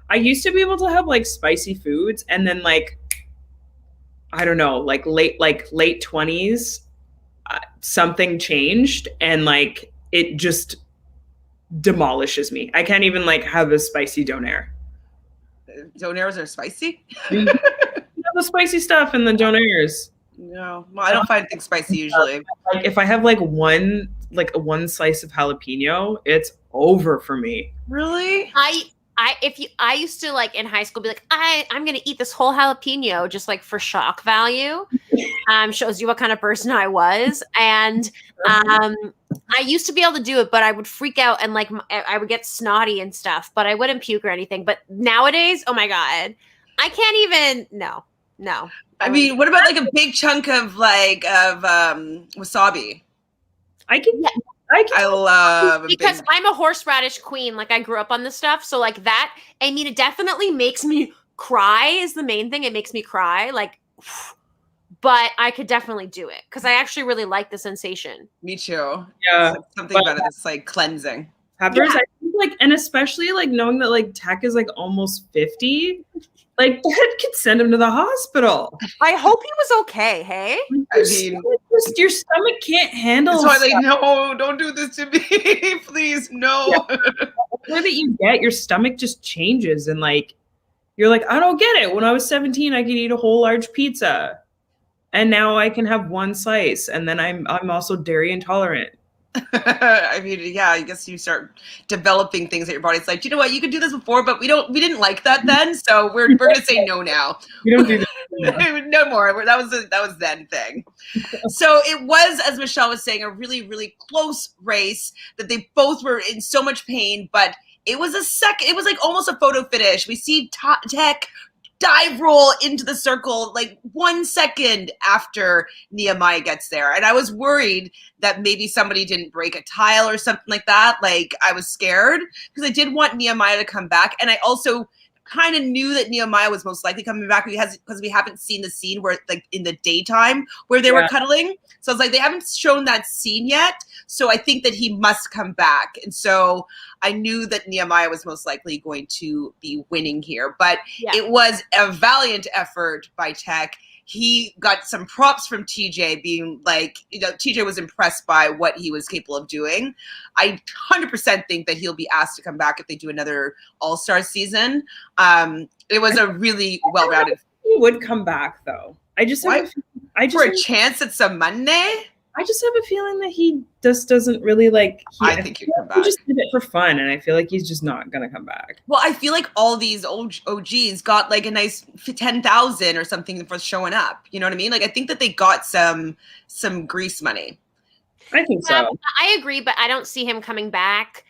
S3: I used to be able to have like spicy foods, and then like, I don't know, like late 20s, something changed, and like it just demolishes me. I can't even like have a spicy donair.
S1: Donairs are spicy?
S3: You have the spicy stuff in the donairs.
S1: No, well, I don't find things spicy usually.
S3: Like if I have like one slice of jalapeno, it's over for me.
S1: Really?
S2: I used to like in high school be like, I'm gonna eat this whole jalapeno just like for shock value. Shows you what kind of person I was. And I used to be able to do it, but I would freak out and like I would get snotty and stuff, but I wouldn't puke or anything. But nowadays, oh my God, I can't even. No.
S1: I mean, what about like a big chunk of wasabi?
S3: I
S1: love
S2: because I'm a horseradish queen. Like I grew up on this stuff. So like that, I mean, it definitely makes me cry is the main thing. It makes me cry. Like, but I could definitely do it because I actually really like the sensation.
S1: Me too.
S3: Yeah.
S1: Something about it that's like cleansing.
S3: Peppers, yeah. I think like, and especially like knowing that like Teck is like almost 50. Like, that could send him to the hospital.
S2: I hope he was okay, hey?
S1: I mean,
S3: your stomach can't handle it.
S1: So like, no, don't do this to me. Please, no.
S3: Yeah. The more that you get, your stomach just changes. And like, you're like, I don't get it. When I was 17, I could eat a whole large pizza. and now I can have one slice, and then I'm also dairy intolerant.
S1: I mean, yeah, I guess you start developing things that your body's like, you know what, you could do this before, but we didn't like that then, so we're gonna say no now.
S3: We don't do this
S1: no more. That was then thing. So it was, as Michelle was saying, a really, really close race that they both were in so much pain, but it was it was like almost a photo finish. We see Teck dive roll into the circle like 1 second after Nehemiah gets there. And I was worried that maybe somebody didn't break a tile or something like that. Like, I was scared because I did want Nehemiah to come back. And I also kind of knew that Nehemiah was most likely coming back because we haven't seen the scene where, like, in the daytime where they were cuddling. So I was like, they haven't shown that scene yet. So I think that he must come back. And so I knew that Nehemiah was most likely going to be winning here. But it was a valiant effort by Teck. He got some props from TJ, being like, TJ was impressed by what he was capable of doing. I 100% think that he'll be asked to come back if they do another All-Star season. It was a really well-rounded.
S3: He would come back, though.
S1: For a chance at some Monday?
S3: I just have a feeling that he just doesn't really like.
S1: I think he'd come back.
S3: He just did it for fun, and I feel like he's just not gonna come back.
S1: Well, I feel like all these OGs got like a nice 10,000 or something for showing up. You know what I mean? Like, I think that they got some grease money.
S3: I think so.
S2: I agree, but I don't see him coming back.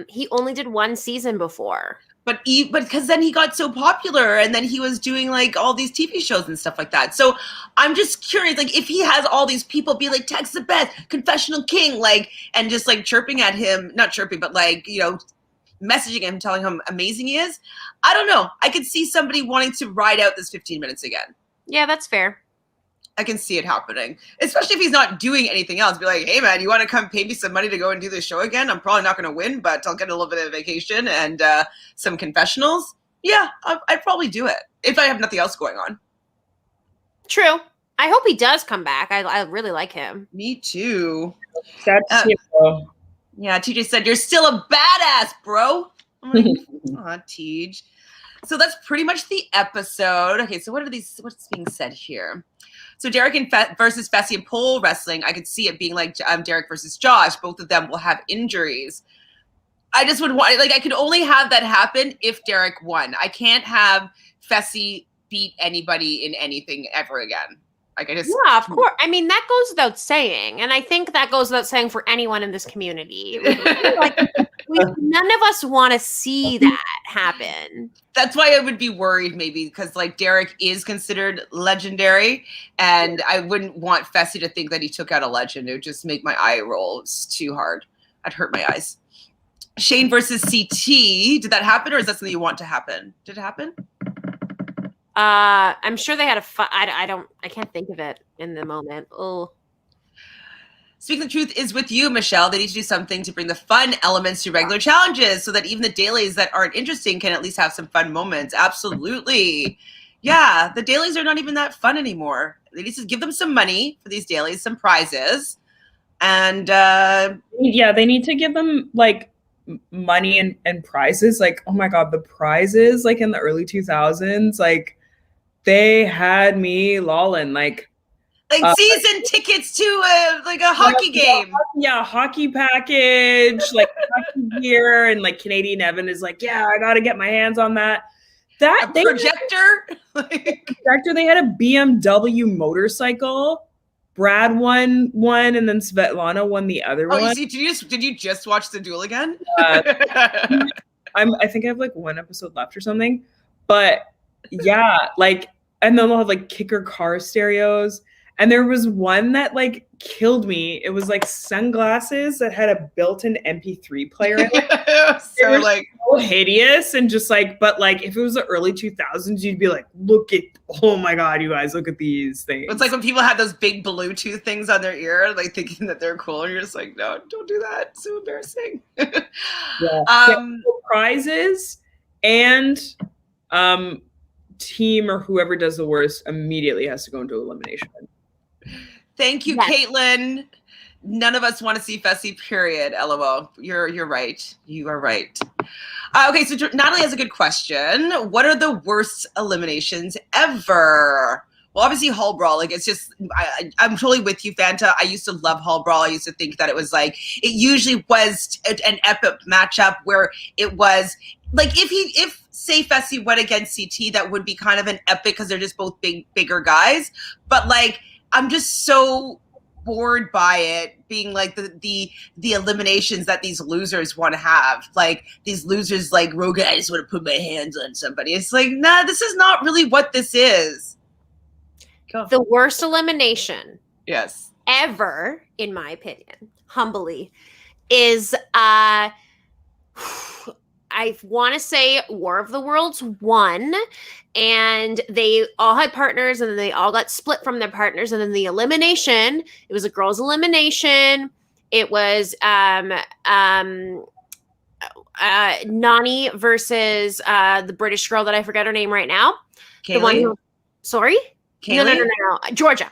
S2: He only did one season before.
S1: But because then he got so popular, and then he was doing like all these TV shows and stuff like that. So I'm just curious, like, if he has all these people be like, Teck's the best, confessional king, like, and just like chirping at him, not chirping, but like, messaging him, telling him how amazing he is. I don't know. I could see somebody wanting to ride out this 15 minutes again.
S2: Yeah, that's fair.
S1: I can see it happening, especially if he's not doing anything else. Be like, hey man, you want to come pay me some money to go and do this show again? I'm probably not going to win, but I'll get a little bit of vacation and some confessionals. Yeah, I'd probably do it if I have nothing else going on.
S2: True. I hope he does come back. I really like him.
S1: Me too.
S3: That's
S1: yeah, TJ said, you're still a badass, bro. I'm like, aw, TJ. So that's pretty much the episode. Okay, so what's being said here? So Derrick versus Fessy in pole wrestling, I could see it being like Derrick versus Josh. Both of them will have injuries. I just would want, like, I could only have that happen if Derrick won. I can't have Fessy beat anybody in anything ever again. Like,
S2: yeah, of course. I mean, that goes without saying, and I think that goes without saying for anyone in this community. Like, none of us want to see that happen.
S1: That's why I would be worried, maybe, because like Derrick is considered legendary, and I wouldn't want Fessy to think that he took out a legend. It would just make my eye roll. It's too hard. I'd hurt my eyes. Shane versus CT. Did that happen, or is that something you want to happen? Did it happen?
S2: I'm sure they had a fun. I can't think of it in the moment. Oh.
S1: Speaking the truth is with you, Michelle. They need to do something to bring the fun elements to regular challenges so that even the dailies that aren't interesting can at least have some fun moments. Absolutely. Yeah, the dailies are not even that fun anymore. They need to give them some money for these dailies, some prizes. And
S3: yeah, they need to give them like money and prizes. Like, oh my God, the prizes like in the early 2000s, like they had me lolling. Like
S1: season tickets to a hockey game.
S3: Yeah, hockey package, like hockey gear, and like Canadian Evan is like, yeah, I gotta get my hands on that. That
S1: projector.
S3: Projector. They had a BMW motorcycle. Brad won one, and then Svetlana won the other one.
S1: Did you just watch the duel again?
S3: I think I have like one episode left or something. But yeah, like, and then they'll have like kicker car stereos. And there was one that like killed me. It was like sunglasses that had a built-in MP3 player in it.
S1: So like
S3: so hideous and just like, but like if it was the early 2000s, you'd be like, oh my God, you guys, look at these things.
S1: It's like when people had those big Bluetooth things on their ear, like thinking that they're cool, and you're just like, no, don't do that. It's so embarrassing.
S3: Prizes and team or whoever does the worst immediately has to go into elimination.
S1: Thank you, yes. Caitlin. None of us want to see Fessy, period. LOL. You're right. You are right. Okay, so Natalie has a good question. What are the worst eliminations ever? Well, obviously Hall Brawl, like it's just, I'm totally with you, Fanta. I used to love Hall Brawl. I used to think that it was like, it usually was an epic matchup where it was like, if say Fessy went against CT, that would be kind of an epic because they're just both bigger guys. But like, I'm just so bored by it being like the eliminations that these losers want to have. Like these losers like, Rogue, I just want to put my hands on somebody. It's like, nah, this is not really what this is.
S2: The worst elimination
S1: ever,
S2: in my opinion, humbly, is I want to say War of the Worlds 1, and they all had partners, and then they all got split from their partners, and then the elimination, it was a girls' elimination. It was Nani versus the British girl that I forget her name right now.
S1: Kaylee?
S2: The one who, sorry?
S1: Kaylee?
S2: No. Georgia.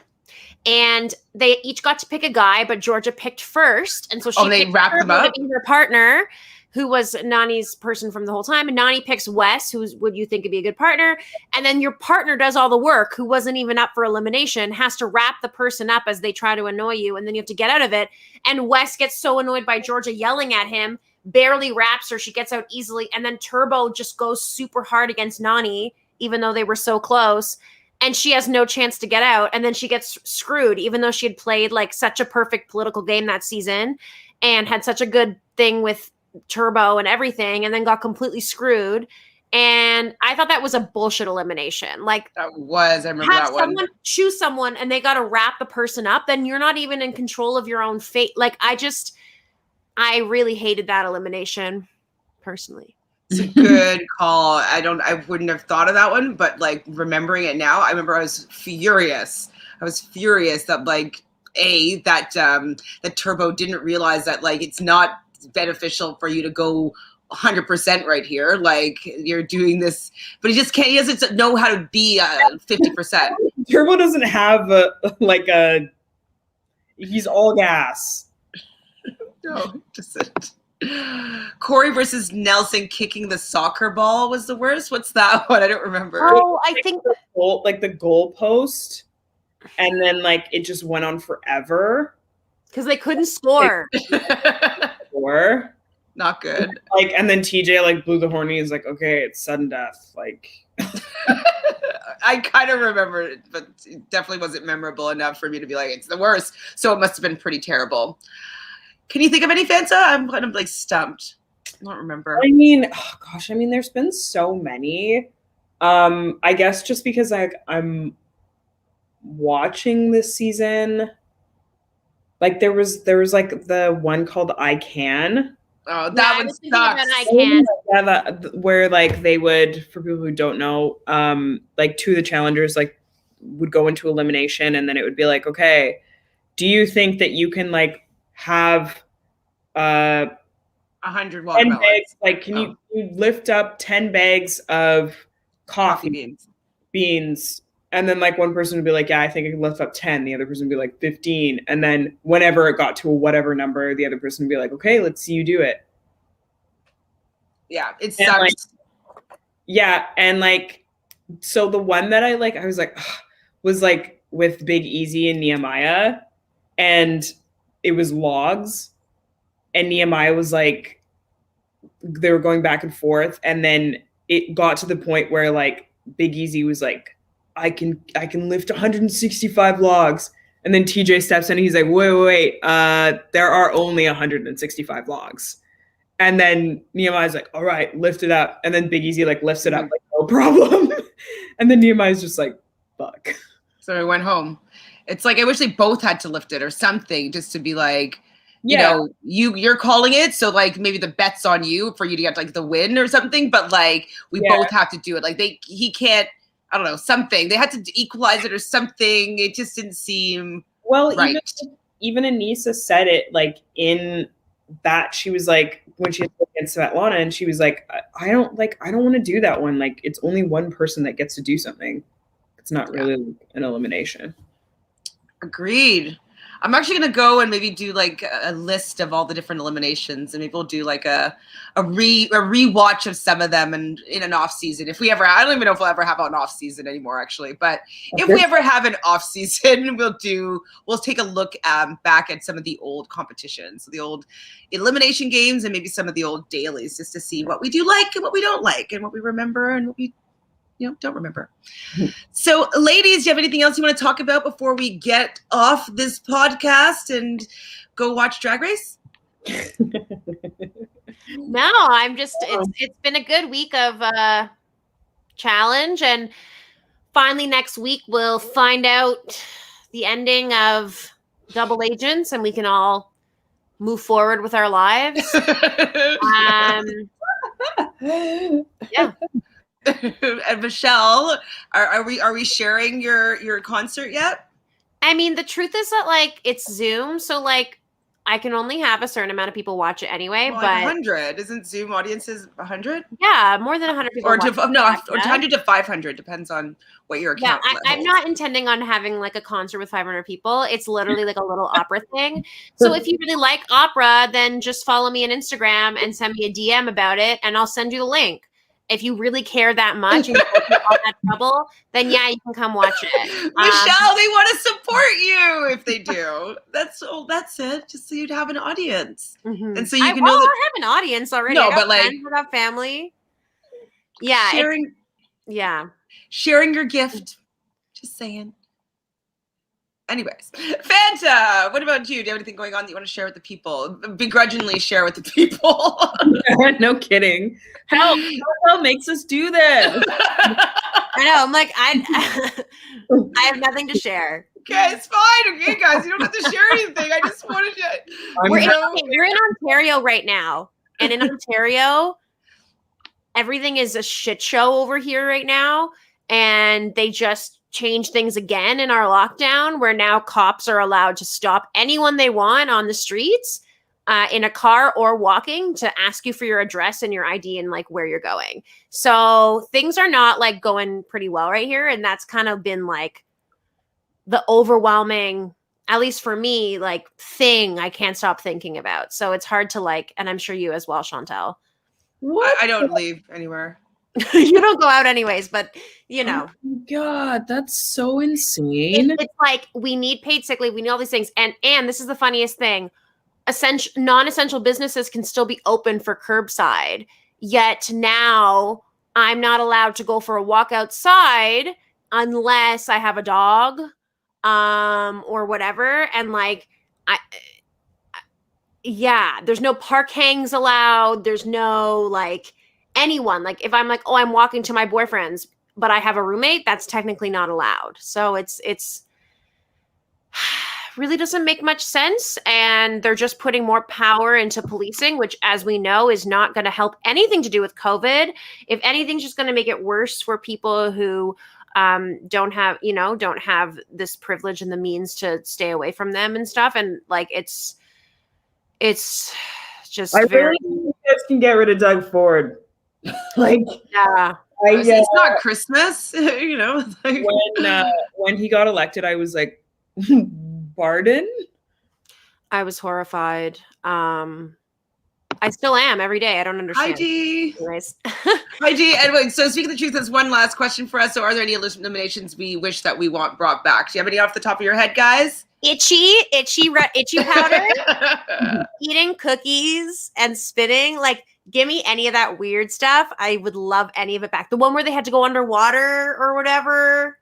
S2: And they each got to pick a guy, but Georgia picked first. And so she
S1: wrapped them up?
S2: to be her partner, who was Nani's person from the whole time. And Nani picks Wes, who would you think would be a good partner. And then your partner does all the work, who wasn't even up for elimination, has to wrap the person up as they try to annoy you. And then you have to get out of it. And Wes gets so annoyed by Georgia yelling at him, barely wraps her. She gets out easily. And then Turbo just goes super hard against Nani, even though they were so close. And she has no chance to get out. And then she gets screwed, even though she had played like such a perfect political game that season and had such a good thing with Turbo and everything, and then got completely screwed. And I thought that was a bullshit elimination. Like
S1: I remember that one.
S2: Someone choose someone and they got to wrap the person up. Then you're not even in control of your own fate. Like I really hated that elimination personally.
S1: It's a good call. I wouldn't have thought of that one, but like remembering it now, I remember I was furious. That like that Turbo didn't realize that like it's not beneficial for you to go 100% right here. Like you're doing this, but he doesn't know how to be 50%.
S3: Turbo doesn't have he's all gas.
S1: No, just Corey versus Nelson kicking the soccer ball was the worst. What's that one? I don't remember.
S2: Oh, I think
S3: the goal post, and then like it just went on forever
S2: because they couldn't score.
S1: Not good.
S3: Like, and then TJ like blew the horn. He's like, okay, it's sudden death. Like,
S1: I kind of remember it, but it definitely wasn't memorable enough for me to be like, it's the worst. So it must have been pretty terrible. Can you think of any, Fanta? I'm kind of like stumped. I don't remember.
S3: I mean, there's been so many. I guess just because I'm watching this season, like there was like the one called I Can.
S1: Oh, that one sucks.
S2: I Can.
S3: Yeah, where like they would, for people who don't know, like two of the challengers like would go into elimination, and then it would be like, okay, do you think that you can like have
S1: 100 watermelons?
S3: 10 bags, like can you lift up 10 bags of coffee beans, and then like one person would be like, yeah, I think I can lift up 10, the other person would be like 15, and then whenever it got to a whatever number, the other person would be like, okay, let's see you do it.
S1: Yeah, it sucks.
S3: Like, yeah, and like so the one that I was like was like with Big Easy and Nehemiah, and it was logs, and Nehemiah was like, they were going back and forth, and then it got to the point where like Big Easy was like, I can lift 165 logs, and then TJ steps in and he's like, wait, there are only 165 logs, and then Nehemiah's like, all right, lift it up, and then Big Easy like lifts it up like no problem, and then Nehemiah's just like, fuck.
S1: So we went home. It's like I wish they both had to lift it or something, just to be like, you know, you're calling it, so like maybe the bet's on you for you to get like the win or something, but like we both have to do it. Like he can't, I don't know, something. They had to equalize it or something. It just didn't seem right.
S3: Even Anissa said it like in that she was like, when she was against Svetlana, and she was like, I don't want to do that one. Like it's only one person that gets to do something. It's not really an elimination.
S1: Agreed. I'm actually gonna go and maybe do like a list of all the different eliminations, and maybe we'll do like a rewatch of some of them, and in an off season, if we ever. I don't even know if we'll ever have an off season anymore, actually. But if we ever have an off season, we'll take a look back at some of the old competitions, the old elimination games, and maybe some of the old dailies, just to see what we do like and what we don't like, and what we remember and what we don't remember. So, ladies, do you have anything else you want to talk about before we get off this podcast and go watch Drag Race?
S2: No, I'm just, it's been a good week of challenge, and finally next week we'll find out the ending of Double Agents, and we can all move forward with our lives. Yeah.
S1: And Michelle, are we sharing your concert yet?
S2: I mean, the truth is that like it's Zoom, so like I can only have a certain amount of people watch it anyway.
S1: Well,
S2: but
S1: 100 isn't Zoom audiences 100?
S2: Yeah, more than 100 people.
S1: Or 100 to 500 depends on what your account.
S2: Yeah, I'm not intending on having like a concert with 500 people. It's literally like a little opera thing. So if you really like opera, then just follow me on Instagram and send me a DM about it, and I'll send you the link. If you really care that much and you go through all that trouble, then yeah, you can come watch it.
S1: Michelle, they want to support you if they do. That's it. Just so you'd have an audience.
S2: Mm-hmm.
S1: And so you can know that
S2: I have an audience already.
S1: No,
S2: I got
S1: but
S2: friends, I got family. Yeah.
S1: Sharing your gift. Just saying. Anyways, Fanta, what about you? Do you have anything going on that you want to share with the people? Begrudgingly share with the people.
S3: No kidding. Hell makes us do this.
S2: I know. I'm like, I have nothing to share.
S1: Okay, it's fine. Okay, guys, you don't have to share anything. I just wanted to.
S2: We're in Ontario right now, and in Ontario, everything is a shit show over here right now, and they just change things again in our lockdown, where now cops are allowed to stop anyone they want on the streets, in a car or walking, to ask you for your address and your ID and like where you're going. So things are not like going pretty well right here. And that's kind of been like the overwhelming, at least for me, like thing I can't stop thinking about. So it's hard to like, and I'm sure you as well, Chantele.
S1: I don't leave anywhere.
S2: You don't go out anyways, but you know.
S3: Oh my God, that's so insane.
S2: It's like we need paid sick leave, we need all these things, and this is the funniest thing: non-essential businesses can still be open for curbside. Yet now I'm not allowed to go for a walk outside unless I have a dog, or whatever, and like there's no park hangs allowed. There's no like anyone, like if I'm like, oh, I'm walking to my boyfriend's, but I have a roommate, that's technically not allowed. So it's really doesn't make much sense. And they're just putting more power into policing, which, as we know, is not going to help anything to do with COVID. If anything, just going to make it worse for people who don't have this privilege and the means to stay away from them and stuff. And like, it's just
S3: really think you guys can get rid of Doug Ford. Like,
S2: yeah.
S1: It's not Christmas, you know.
S3: When he got elected, I was like, pardon?
S2: I was horrified. I still am every day. I don't understand.
S1: Hi, G.
S2: Anyways.
S1: Hi, G. Anyway, so speaking the truth, there's one last question for us. So are there any eliminations we wish that we want brought back? Do you have any off the top of your head, guys?
S2: Itchy powder, eating cookies and spitting. Like, give me any of that weird stuff. I would love any of it back. The one where they had to go underwater or whatever.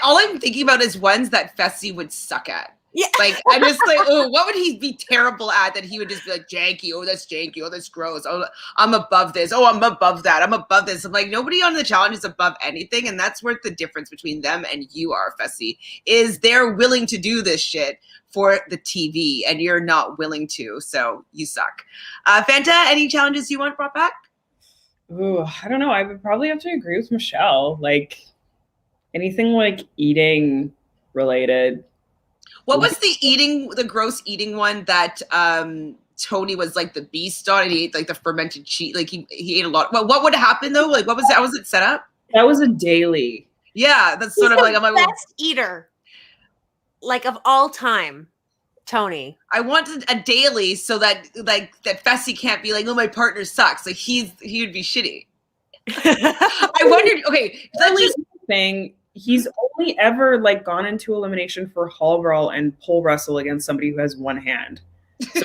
S1: All I'm thinking about is ones that Fessy would suck at.
S2: Yeah.
S1: Like, I'm just like, oh, what would he be terrible at that he would just be like, janky, oh, that's janky, oh, that's gross, oh, I'm above this, oh, I'm above that, I'm above this. I'm like, nobody on the challenge is above anything, and that's where the difference between them and you are, Fessy, is they're willing to do this shit for the TV, and you're not willing to, so you suck. Fanta, any challenges you want brought back?
S3: Ooh, I don't know. I would probably have to agree with Michelle. Like, anything like eating related.
S1: What was the gross eating one that Tony was like the beast on, and he ate like the fermented cheese? Like he ate a lot. What would happen though? Like what was that? How was it set up?
S3: That was a daily.
S1: Yeah, that's sort of like I'm like
S2: best eater, like of all time. Tony.
S1: I wanted a daily so that like that Fessy can't be like, oh, my partner sucks. Like he would be shitty. I wondered. Okay, let's just
S3: thing. He's only ever like gone into elimination for hall brawl and pole wrestle against somebody who has one hand. So,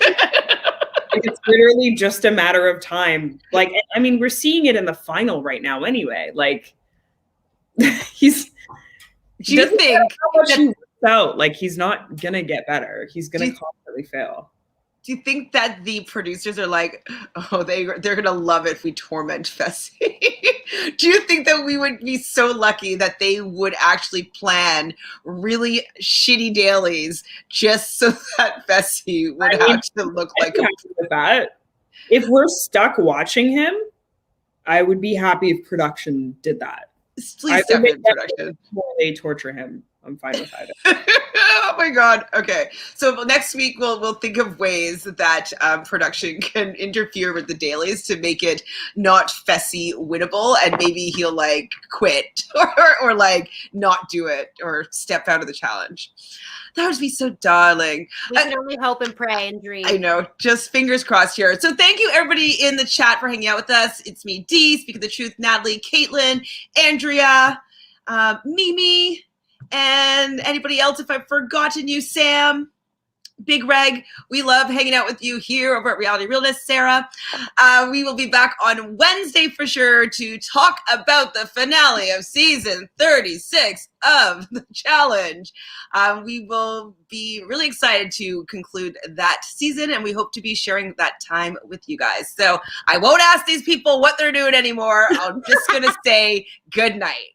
S3: it's literally just a matter of time. Like, I mean, we're seeing it in the final right now anyway. Like, he's.
S1: Do you think
S3: how much he works out? Like, he's not gonna get better. He's gonna constantly fail.
S1: Do you think that the producers are like, oh, they're gonna love it if we torment Fessy? Do you think that we would be so lucky that they would actually plan really shitty dailies just so that Fessy would have to look like
S3: with that? If we're stuck watching him, I would be happy if production did that.
S1: Please step in production.
S3: They torture him. I'm fine with either.
S1: Oh my God. Okay. So next week we'll think of ways that production can interfere with the dailies to make it not Fessy winnable, and maybe he'll like quit or like not do it or step out of the challenge. That would be so darling.
S2: We can only hope and pray and dream.
S1: I know. Just fingers crossed here. So thank you everybody in the chat for hanging out with us. It's me, Dee, Speak of the Truth, Natalie, Caitlin, Andrea, Mimi, and anybody else if I've forgotten you, Sam, Big Reg. We love hanging out with you here over at Reality Realness, Sarah. We will be back on Wednesday for sure to talk about the finale of season 36 of the challenge. We will be really excited to conclude that season, and we hope to be sharing that time with you guys. So I won't ask these people what they're doing anymore. I'm just going to say good night.